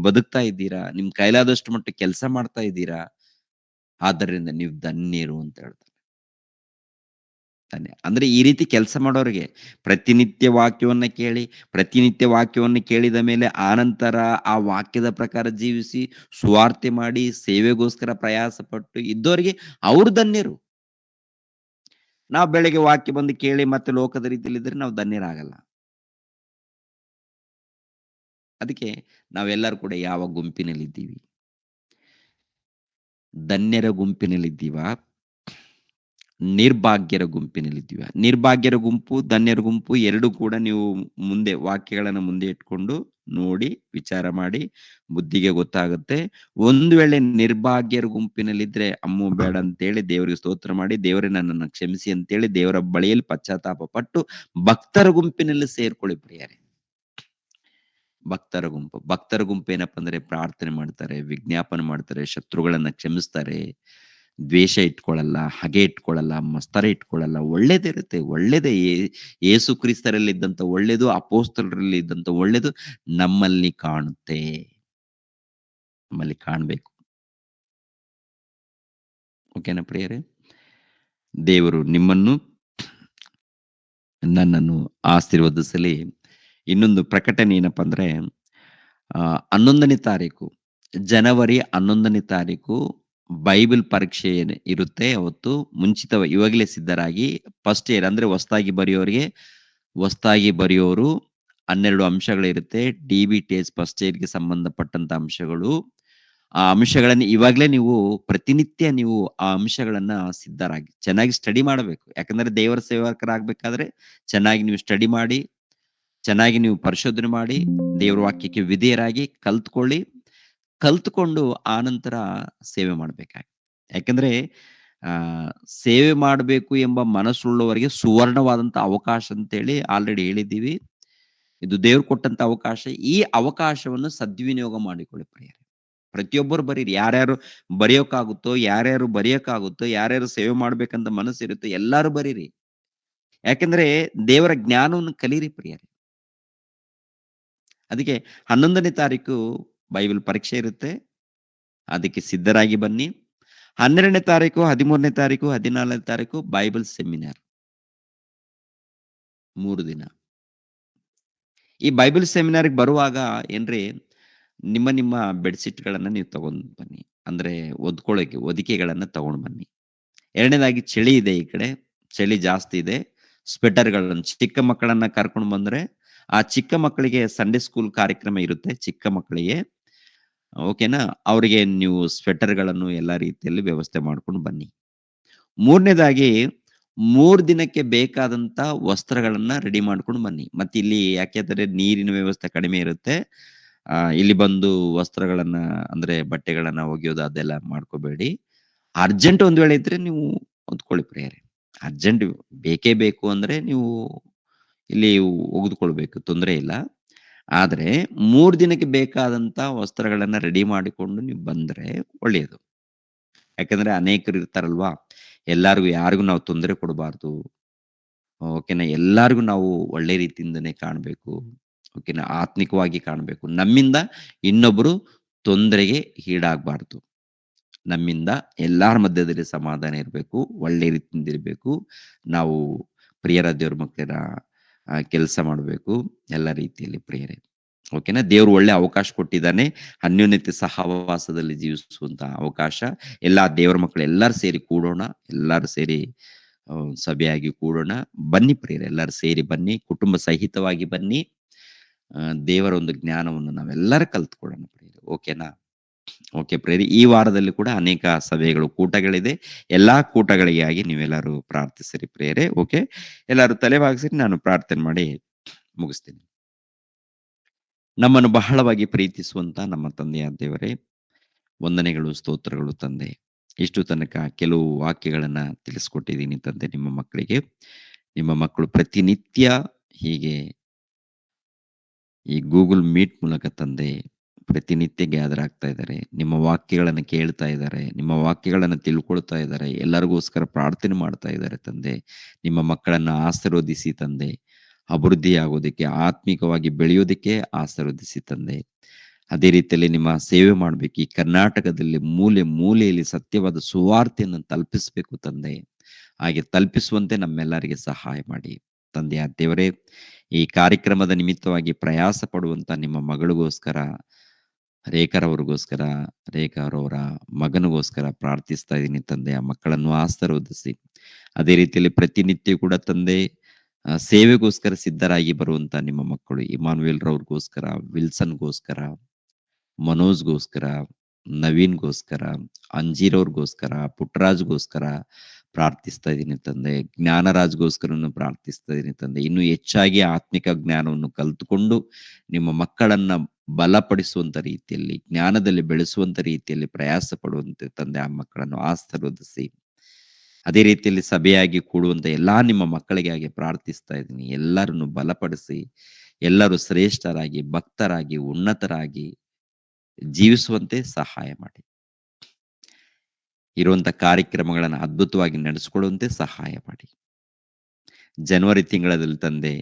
ಬದುಕ್ತಾ ಇದ್ದೀರಾ, ನಿಮ್ ಕೈಲಾದಷ್ಟು ಮಟ್ಟ ಕೆಲಸ ಮಾಡ್ತಾ ಇದ್ದೀರಾ. ಆದ್ದರಿಂದ ನೀವು ಧನ್ಯರು ಅಂತ ಹೇಳ್ತಾರೆ. ಅಂದ್ರೆ ಈ ರೀತಿ ಕೆಲಸ ಮಾಡೋರಿಗೆ ಪ್ರತಿನಿತ್ಯ ವಾಕ್ಯವನ್ನು ಕೇಳಿದ ಮೇಲೆ ಆನಂತರ ಆ ವಾಕ್ಯದ ಪ್ರಕಾರ ಜೀವಿಸಿ ಸುವಾರ್ತೆ ಮಾಡಿ ಸೇವೆಗೋಸ್ಕರ ಪ್ರಯಾಸ ಪಟ್ಟು ಇದ್ದವರಿಗೆ ಅವ್ರು ಧನ್ಯರು. ನಾವು ಬೆಳಗ್ಗೆ ವಾಕ್ಯ ಬಂದು ಕೇಳಿ ಮತ್ತೆ ಲೋಕದ ರೀತಿಯಲ್ಲಿದ್ರೆ ನಾವು ಧನ್ಯರಾಗಲ್ಲ. ಅದಕ್ಕೆ ನಾವೆಲ್ಲರೂ ಕೂಡ ಯಾವ ಗುಂಪಿನಲ್ಲಿದ್ದೀವಿ? ಧನ್ಯರ ಗುಂಪಿನಲ್ಲಿದ್ದೀವಾ? ನಿರ್ಭಾಗ್ಯರ ಗುಂಪಿನಲ್ಲಿದ್ದೀವ? ನಿರ್ಭಾಗ್ಯರ ಗುಂಪು ಧನ್ಯರ ಗುಂಪು ಎರಡು ಕೂಡ ನೀವು ಮುಂದೆ ವಾಕ್ಯಗಳನ್ನ ಮುಂದೆ ಇಟ್ಕೊಂಡು ನೋಡಿ ವಿಚಾರ ಮಾಡಿ ಬುದ್ಧಿಗೆ ಗೊತ್ತಾಗುತ್ತೆ. ಒಂದು ವೇಳೆ ನಿರ್ಭಾಗ್ಯರ ಗುಂಪಿನಲ್ಲಿದ್ರೆ ಅಮ್ಮು ಬೇಡ ಅಂತೇಳಿ ದೇವರಿಗೆ ಸ್ತೋತ್ರ ಮಾಡಿ, ದೇವರೇ ನನ್ನನ್ನು ಕ್ಷಮಿಸಿ ಅಂತೇಳಿ ದೇವರ ಬಳಿಯಲ್ಲಿ ಪಶ್ಚಾತ್ತಾಪ ಪಟ್ಟು ಭಕ್ತರ ಗುಂಪಿನಲ್ಲಿ ಸೇರ್ಕೊಳ್ಳಿ ಪ್ರಿಯರೇ. ಭಕ್ತರ ಗುಂಪು ಏನಪ್ಪಾ ಅಂದ್ರೆ ಪ್ರಾರ್ಥನೆ ಮಾಡ್ತಾರೆ, ವಿಜ್ಞಾಪನೆ ಮಾಡ್ತಾರೆ, ಶತ್ರುಗಳನ್ನ ಕ್ಷಮಿಸ್ತಾರೆ, ದ್ವೇಷ ಇಟ್ಕೊಳ್ಳಲ್ಲ, ಹಗೆ ಇಟ್ಕೊಳ್ಳಲ್ಲ, ಮಸ್ತರ ಇಟ್ಕೊಳ್ಳಲ್ಲ, ಒಳ್ಳೇದಿರುತ್ತೆ. ಒಳ್ಳೇದೇ ಯೇಸು ಕ್ರಿಸ್ತರಲ್ಲಿ ಇದ್ದಂತ ಒಳ್ಳೇದು, ಅಪೋಸ್ತಲರಲ್ಲಿ ಇದ್ದಂತ ಒಳ್ಳೇದು ನಮ್ಮಲ್ಲಿ ಕಾಣುತ್ತೆ, ನಮ್ಮಲ್ಲಿ ಕಾಣ್ಬೇಕು. ಓಕೆನಾ ಪ್ರಿಯರೇ? ದೇವರು ನಿಮ್ಮನ್ನು ನನ್ನನ್ನು ಆಶೀರ್ವದಿಸಲಿ. ಇನ್ನೊಂದು ಪ್ರಕಟಣೆ ಏನಪ್ಪಾ ಅಂದ್ರೆ 11ನೇ ತಾರೀಕು ಜನವರಿ 11ನೇ ತಾರೀಕು ಬೈಬಲ್ ಪರೀಕ್ಷೆ ಇರುತ್ತೆ. ಅವತ್ತು ಇವಾಗಲೇ ಸಿದ್ಧರಾಗಿ ಫಸ್ಟ್ ಇಯರ್ ಅಂದ್ರೆ ಹೊಸದಾಗಿ ಬರೆಯೋರು 12 ಅಂಶಗಳಿರುತ್ತೆ. DBTS ಫಸ್ಟ್ ಇಯರ್ಗೆ ಸಂಬಂಧಪಟ್ಟಂತ ಅಂಶಗಳು. ಆ ಅಂಶಗಳನ್ನ ಇವಾಗಲೇ ನೀವು ಪ್ರತಿನಿತ್ಯ ನೀವು ಆ ಅಂಶಗಳನ್ನ ಸಿದ್ಧರಾಗಿ ಚೆನ್ನಾಗಿ ಸ್ಟಡಿ ಮಾಡಬೇಕು. ಯಾಕಂದ್ರೆ ದೇವರ ಸೇವಕರಾಗಬೇಕಾದ್ರೆ ಚೆನ್ನಾಗಿ ನೀವು ಸ್ಟಡಿ ಮಾಡಿ, ಚೆನ್ನಾಗಿ ನೀವು ಪರಿಶೋಧನೆ ಮಾಡಿ, ದೇವರ ವಾಕ್ಯಕ್ಕೆ ವಿಧೇಯರಾಗಿ ಕಲ್ತ್ಕೊಂಡು ಆನಂತರ ಸೇವೆ ಮಾಡ್ಬೇಕಾಗಿ. ಯಾಕಂದ್ರೆ ಸೇವೆ ಮಾಡಬೇಕು ಎಂಬ ಮನಸ್ಸುಳ್ಳವರಿಗೆ ಸುವರ್ಣವಾದಂತ ಅವಕಾಶ ಅಂತೇಳಿ ಆಲ್ರೆಡಿ ಹೇಳಿದ್ದೀವಿ. ಇದು ದೇವ್ರು ಕೊಟ್ಟಂತ ಅವಕಾಶ. ಈ ಅವಕಾಶವನ್ನು ಸದ್ವಿನಿಯೋಗ ಮಾಡಿಕೊಳ್ಳಿ ಪ್ರಿಯರೇ. ಪ್ರತಿಯೊಬ್ಬರು ಬರೀರಿ. ಯಾರ್ಯಾರು ಬರೆಯಕ್ಕಾಗುತ್ತೋ, ಯಾರ್ಯಾರು ಸೇವೆ ಮಾಡ್ಬೇಕಂತ ಮನಸ್ಸಿರುತ್ತೋ ಎಲ್ಲಾರು ಬರೀರಿ. ಯಾಕಂದ್ರೆ ದೇವರ ಜ್ಞಾನವನ್ನು ಕಲೀರಿ ಪ್ರಿಯರೇ. ಅದಕ್ಕೆ 11ನೇ ತಾರೀಕು ಬೈಬಲ್ ಪರೀಕ್ಷೆ ಇರುತ್ತೆ, ಅದಕ್ಕೆ ಸಿದ್ಧರಾಗಿ ಬನ್ನಿ. 12ನೇ ತಾರೀಕು, 13ನೇ ತಾರೀಕು, 14ನೇ ತಾರೀಕು ಬೈಬಲ್ ಸೆಮಿನಾರ್ 3 ದಿನ. ಈ ಬೈಬಲ್ ಸೆಮಿನಾರ್ಗೆ ಬರುವಾಗ ಏನ್ರಿ, ನಿಮ್ಮ ಬೆಡ್ಶೀಟ್ಗಳನ್ನ ನೀವು ತಗೊಂಡ್ ಬನ್ನಿ. ಅಂದ್ರೆ ಹೊದಿಕೆಗಳನ್ನ ತಗೊಂಡ್ ಬನ್ನಿ. ಎರಡನೇದಾಗಿ ಚಳಿ ಇದೆ, ಈ ಕಡೆ ಚಳಿ ಜಾಸ್ತಿ ಇದೆ. ಸ್ವೆಟರ್ಗಳನ್ನು ಚಿಕ್ಕ ಮಕ್ಕಳನ್ನ ಕರ್ಕೊಂಡು ಬಂದ್ರೆ ಆ ಚಿಕ್ಕ ಮಕ್ಕಳಿಗೆ ಸಂಡೇ ಸ್ಕೂಲ್ ಕಾರ್ಯಕ್ರಮ ಇರುತ್ತೆ. ಚಿಕ್ಕ ಮಕ್ಕಳಿಗೆ ಓಕೆನಾ, ಅವರಿಗೆ ನೀವು ಸ್ವೆಟರ್ಗಳನ್ನು ಎಲ್ಲಾ ರೀತಿಯಲ್ಲಿ ವ್ಯವಸ್ಥೆ ಮಾಡ್ಕೊಂಡು ಬನ್ನಿ. ಮೂರನೇದಾಗಿ 3 ದಿನಕ್ಕೆ ಬೇಕಾದಂತ ವಸ್ತ್ರಗಳನ್ನ ರೆಡಿ ಮಾಡ್ಕೊಂಡು ಬನ್ನಿ. ಮತ್ತೆ ಇಲ್ಲಿ ಯಾಕೆಂದ್ರೆ ನೀರಿನ ವ್ಯವಸ್ಥೆ ಕಡಿಮೆ ಇರುತ್ತೆ. ಇಲ್ಲಿ ಬಂದು ವಸ್ತ್ರಗಳನ್ನ ಅಂದ್ರೆ ಬಟ್ಟೆಗಳನ್ನ ಒಗೆಯೋದು ಅದೆಲ್ಲ ಮಾಡ್ಕೋಬೇಡಿ. ಅರ್ಜೆಂಟ್ ಒಂದ್ ವೇಳೆ ಇದ್ರೆ ನೀವು ಹೊಂದ್ಕೊಳ್ಳಿ ಪ್ರಿಯರೇ. ಅರ್ಜೆಂಟ್ ಬೇಕೇ ಬೇಕು ಅಂದ್ರೆ ನೀವು ಇಲ್ಲಿ ಒಗೆದುಕೊಳ್ಬೇಕು, ತೊಂದರೆ ಇಲ್ಲ. ಆದ್ರೆ 3 ದಿನಕ್ಕೆ ಬೇಕಾದಂತ ವಸ್ತ್ರಗಳನ್ನ ರೆಡಿ ಮಾಡಿಕೊಂಡು ನೀವು ಬಂದ್ರೆ ಒಳ್ಳೆಯದು. ಯಾಕಂದ್ರೆ ಅನೇಕರು ಇರ್ತಾರಲ್ವಾ, ಯಾರಿಗೂ ನಾವು ತೊಂದರೆ ಕೊಡಬಾರ್ದು. ಓಕೆನಾ, ಎಲ್ಲಾರ್ಗು ನಾವು ಒಳ್ಳೆ ರೀತಿಯಿಂದನೇ ಕಾಣ್ಬೇಕು. ಓಕೆನಾ, ಆತ್ಮಿಕವಾಗಿ ಕಾಣ್ಬೇಕು. ನಮ್ಮಿಂದ ಇನ್ನೊಬ್ರು ತೊಂದರೆಗೆ ಈಡಾಗಬಾರ್ದು. ನಮ್ಮಿಂದ ಎಲ್ಲಾರ ಮಧ್ಯದಲ್ಲಿ ಸಮಾಧಾನ ಇರಬೇಕು, ಒಳ್ಳೆ ರೀತಿಯಿಂದ ಇರಬೇಕು. ನಾವು ಪ್ರಿಯರ ದೇವ್ರ ಮಕ್ಕಳ ಕೆಲಸ ಮಾಡಬೇಕು ಎಲ್ಲ ರೀತಿಯಲ್ಲಿ ಪ್ರಿಯರೇ. ಓಕೆನಾ, ದೇವ್ರು ಒಳ್ಳೆ ಅವಕಾಶ ಕೊಟ್ಟಿದ್ದಾನೆ, ಅನ್ಯೋನ್ಯತೆ ಸಹವಾಸದಲ್ಲಿ ಜೀವಿಸುವಂತ ಅವಕಾಶ. ಎಲ್ಲಾ ದೇವರ ಮಕ್ಕಳು ಎಲ್ಲರೂ ಸೇರಿ ಕೂಡೋಣ, ಎಲ್ಲರೂ ಸೇರಿ ಸಭೆಯಾಗಿ ಕೂಡೋಣ. ಬನ್ನಿ ಪ್ರಿಯರೇ, ಎಲ್ಲರೂ ಸೇರಿ ಬನ್ನಿ, ಕುಟುಂಬ ಸಹಿತವಾಗಿ ಬನ್ನಿ. ದೇವರ ಒಂದು ಜ್ಞಾನವನ್ನು ನಾವೆಲ್ಲರೂ ಕಲ್ತ್ಕೊಳ್ಳೋಣ ಪ್ರಿಯರೇ. ಓಕೆನಾ? ಓಕೆ ಪ್ರಿಯರೇ, ಈ ವಾರದಲ್ಲಿ ಕೂಡ ಅನೇಕ ಸಭೆಗಳು, ಕೂಟಗಳಿದೆ. ಎಲ್ಲಾ ಕೂಟಗಳಿಗಾಗಿ ನೀವೆಲ್ಲರೂ ಪ್ರಾರ್ಥಿಸಿರಿ ಪ್ರಿಯರೇ. ಓಕೆ, ಎಲ್ಲರೂ ತಲೆಬಾಗಿಸಿರಿ, ನಾನು ಪ್ರಾರ್ಥನೆ ಮಾಡಿ ಮುಗಿಸ್ತೀನಿ. ನಮ್ಮನ್ನು ಬಹಳವಾಗಿ ಪ್ರೀತಿಸುವಂತ ನಮ್ಮ ತಂದೆಯ ದೇವರೇ, ವಂದನೆಗಳು, ಸ್ತೋತ್ರಗಳು ತಂದೆ. ಇಷ್ಟು ತನಕ ಕೆಲವು ವಾಕ್ಯಗಳನ್ನ ತಿಳಿಸ್ಕೊಟ್ಟಿದ್ದೀನಿ ತಂದೆ ನಿಮ್ಮ ಮಕ್ಕಳಿಗೆ. ನಿಮ್ಮ ಮಕ್ಕಳು ಪ್ರತಿನಿತ್ಯ ಹೀಗೆ ಈ ಗೂಗಲ್ ಮೀಟ್ ಮೂಲಕ ತಂದೆ ಪ್ರತಿನಿತ್ಯ ಗ್ಯಾದರ್ ಆಗ್ತಾ ಇದ್ದಾರೆ, ನಿಮ್ಮ ವಾಕ್ಯಗಳನ್ನು ಕೇಳ್ತಾ ಇದ್ದಾರೆ, ನಿಮ್ಮ ವಾಕ್ಯಗಳನ್ನು ತಿಳ್ಕೊಳ್ತಾ ಇದ್ದಾರೆ, ಎಲ್ಲರಿಗೋಸ್ಕರ ಪ್ರಾರ್ಥನೆ ಮಾಡ್ತಾ ಇದ್ದಾರೆ ತಂದೆ. ನಿಮ್ಮ ಮಕ್ಕಳನ್ನ ಆಶೀರ್ವದಿಸಿ ತಂದೆ, ಅಭಿವೃದ್ಧಿ ಆಗೋದಕ್ಕೆ, ಆತ್ಮಿಕವಾಗಿ ಬೆಳೆಯೋದಕ್ಕೆ ಆಶೀರ್ವದಿಸಿ ತಂದೆ. ಅದೇ ರೀತಿಯಲ್ಲಿ ನಿಮ್ಮ ಸೇವೆ ಮಾಡ್ಬೇಕು. ಈ ಕರ್ನಾಟಕದಲ್ಲಿ ಮೂಲೆ ಮೂಲೆಯಲ್ಲಿ ಸತ್ಯವಾದ ಸುವಾರ್ತೆಯನ್ನು ತಲುಪಿಸ್ಬೇಕು ತಂದೆ. ಹಾಗೆ ತಲುಪಿಸುವಂತೆ ನಮ್ಮೆಲ್ಲರಿಗೆ ಸಹಾಯ ಮಾಡಿ. ತಂದೆಯ ದೇವರೇ, ಈ ಕಾರ್ಯಕ್ರಮದ ನಿಮಿತ್ತವಾಗಿ ಪ್ರಯಾಸ ಪಡುವಂತ ನಿಮ್ಮ ಮಗಳಿಗೋಸ್ಕರ, ರೇಖಾರವ್ರಿಗೋಸ್ಕರ, ರೇಖಾರವರ ಮಗನಿಗೋಸ್ಕರ ಪ್ರಾರ್ಥಿಸ್ತಾ ಇದ್ದೀನಿ ತಂದೆ. ಆ ಮಕ್ಕಳನ್ನು ಆಶೀರ್ವದಿಸಿ. ಅದೇ ರೀತಿಯಲ್ಲಿ ಪ್ರತಿನಿತ್ಯ ಕೂಡ ತಂದೆ ಸೇವೆಗೋಸ್ಕರ ಸಿದ್ಧರಾಗಿ ಬರುವಂತ ನಿಮ್ಮ ಮಕ್ಕಳು ಇಮಾನುವೇಲ್ ರವ್ರಿಗೋಸ್ಕರ, ವಿಲ್ಸನ್ಗೋಸ್ಕರ, ಮನೋಜ್ಗೋಸ್ಕರ, ನವೀನ್ಗೋಸ್ಕರ, ಅಂಜೀರವ್ರಿಗೋಸ್ಕರ, ಪುಟ್ಟರಾಜ್ಗೋಸ್ಕರ ಪ್ರಾರ್ಥಿಸ್ತಾ ಇದ್ದೀನಿ ತಂದೆ. ಜ್ಞಾನರಾಜ್ಗೋಸ್ಕರನು ಪ್ರಾರ್ಥಿಸ್ತಾ ಇದ್ದೀನಿ ತಂದೆ. ಇನ್ನು ಹೆಚ್ಚಾಗಿ ಆತ್ಮಿಕ ಜ್ಞಾನವನ್ನು ಕಲಿತುಕೊಂಡು ನಿಮ್ಮ ಮಕ್ಕಳನ್ನ ಬಲಪಡಿಸುವಂತ ರೀತಿಯಲ್ಲಿ, ಜ್ಞಾನದಲ್ಲಿ ಬೆಳೆಸುವಂತ ರೀತಿಯಲ್ಲಿ ಪ್ರಯಾಸ ಪಡುವಂತೆ ತಂದೆ ಆ ಮಕ್ಕಳನ್ನು ಆಶೀರ್ವದಿಸಿ. ಅದೇ ರೀತಿಯಲ್ಲಿ ಸಭೆಯಾಗಿ ಕೂಡುವಂತ ಎಲ್ಲಾ ನಿಮ್ಮ ಮಕ್ಕಳಿಗೆ ಹಾಗೆ ಪ್ರಾರ್ಥಿಸ್ತಾ ಇದ್ದೀನಿ. ಎಲ್ಲರನ್ನು ಬಲಪಡಿಸಿ, ಎಲ್ಲರೂ ಶ್ರೇಷ್ಠರಾಗಿ, ಭಕ್ತರಾಗಿ, ಉನ್ನತರಾಗಿ ಜೀವಿಸುವಂತೆ ಸಹಾಯ ಮಾಡಿ. ಇರುವಂತ ಕಾರ್ಯಕ್ರಮಗಳನ್ನು ಅದ್ಭುತವಾಗಿ ನಡೆಸಿಕೊಳ್ಳುವಂತೆ ಸಹಾಯ ಮಾಡಿ. ಜನವರಿ ತಿಂಗಳಲ್ಲಿ ತಂದೆ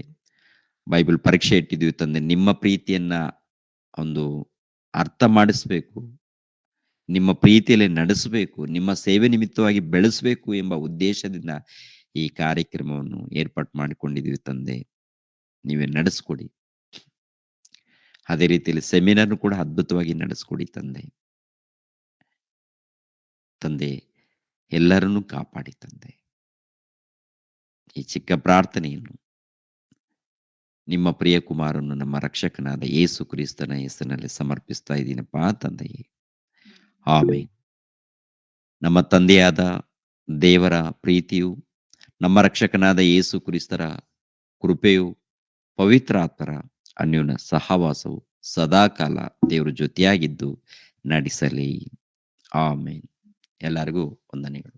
ಬೈಬಲ್ ಪರೀಕ್ಷೆ ಇಟ್ಟಿದ್ವಿ ತಂದೆ. ನಿಮ್ಮ ಪ್ರೀತಿಯನ್ನ ಒಂದು ಅರ್ಥ ಮಾಡಿಸ್ಬೇಕು, ನಿಮ್ಮ ಪ್ರೀತಿಯಲ್ಲಿ ನಡೆಸಬೇಕು, ನಿಮ್ಮ ಸೇವೆ ನಿಮಿತ್ತವಾಗಿ ಬೆಳೆಸಬೇಕು ಎಂಬ ಉದ್ದೇಶದಿಂದ ಈ ಕಾರ್ಯಕ್ರಮವನ್ನು ಏರ್ಪಾಟ್ ಮಾಡಿಕೊಂಡಿದ್ವಿ ತಂದೆ. ನೀವೇ ನಡೆಸ್ಕೊಡಿ. ಅದೇ ರೀತಿಯಲ್ಲಿ ಸೆಮಿನಾರ್ ಕೂಡ ಅದ್ಭುತವಾಗಿ ನಡೆಸ್ಕೊಡಿ ತಂದೆ. ತಂದೆ, ಎಲ್ಲರನ್ನೂ ಕಾಪಾಡಿ ತಂದೆ. ಈ ಚಿಕ್ಕ ಪ್ರಾರ್ಥನೆಯನ್ನು ನಿಮ್ಮ ಪ್ರಿಯ ಕುಮಾರನು ನಮ್ಮ ರಕ್ಷಕನಾದ ಯೇಸು ಕ್ರಿಸ್ತನ ಹೆಸರಿನಲ್ಲಿ ಸಮರ್ಪಿಸ್ತಾ ಇದ್ದೀನಪ್ಪ ತಂದೆಯೇ. ಆಮೆನ್. ನಮ್ಮ ತಂದೆಯಾದ ದೇವರ ಪ್ರೀತಿಯು, ನಮ್ಮ ರಕ್ಷಕನಾದ ಯೇಸು ಕ್ರಿಸ್ತರ ಕೃಪೆಯು, ಪವಿತ್ರಾತ್ಮರ ಅನ್ಯೋನ್ಯ ಸಹವಾಸವು ಸದಾಕಾಲ ದೇವರ ಜೊತೆಯಾಗಿದ್ದು ನಡೆಸಲಿ. ಆಮೇನ್. ಎಲ್ಲರಿಗೂ ವಂದನೆಗಳು.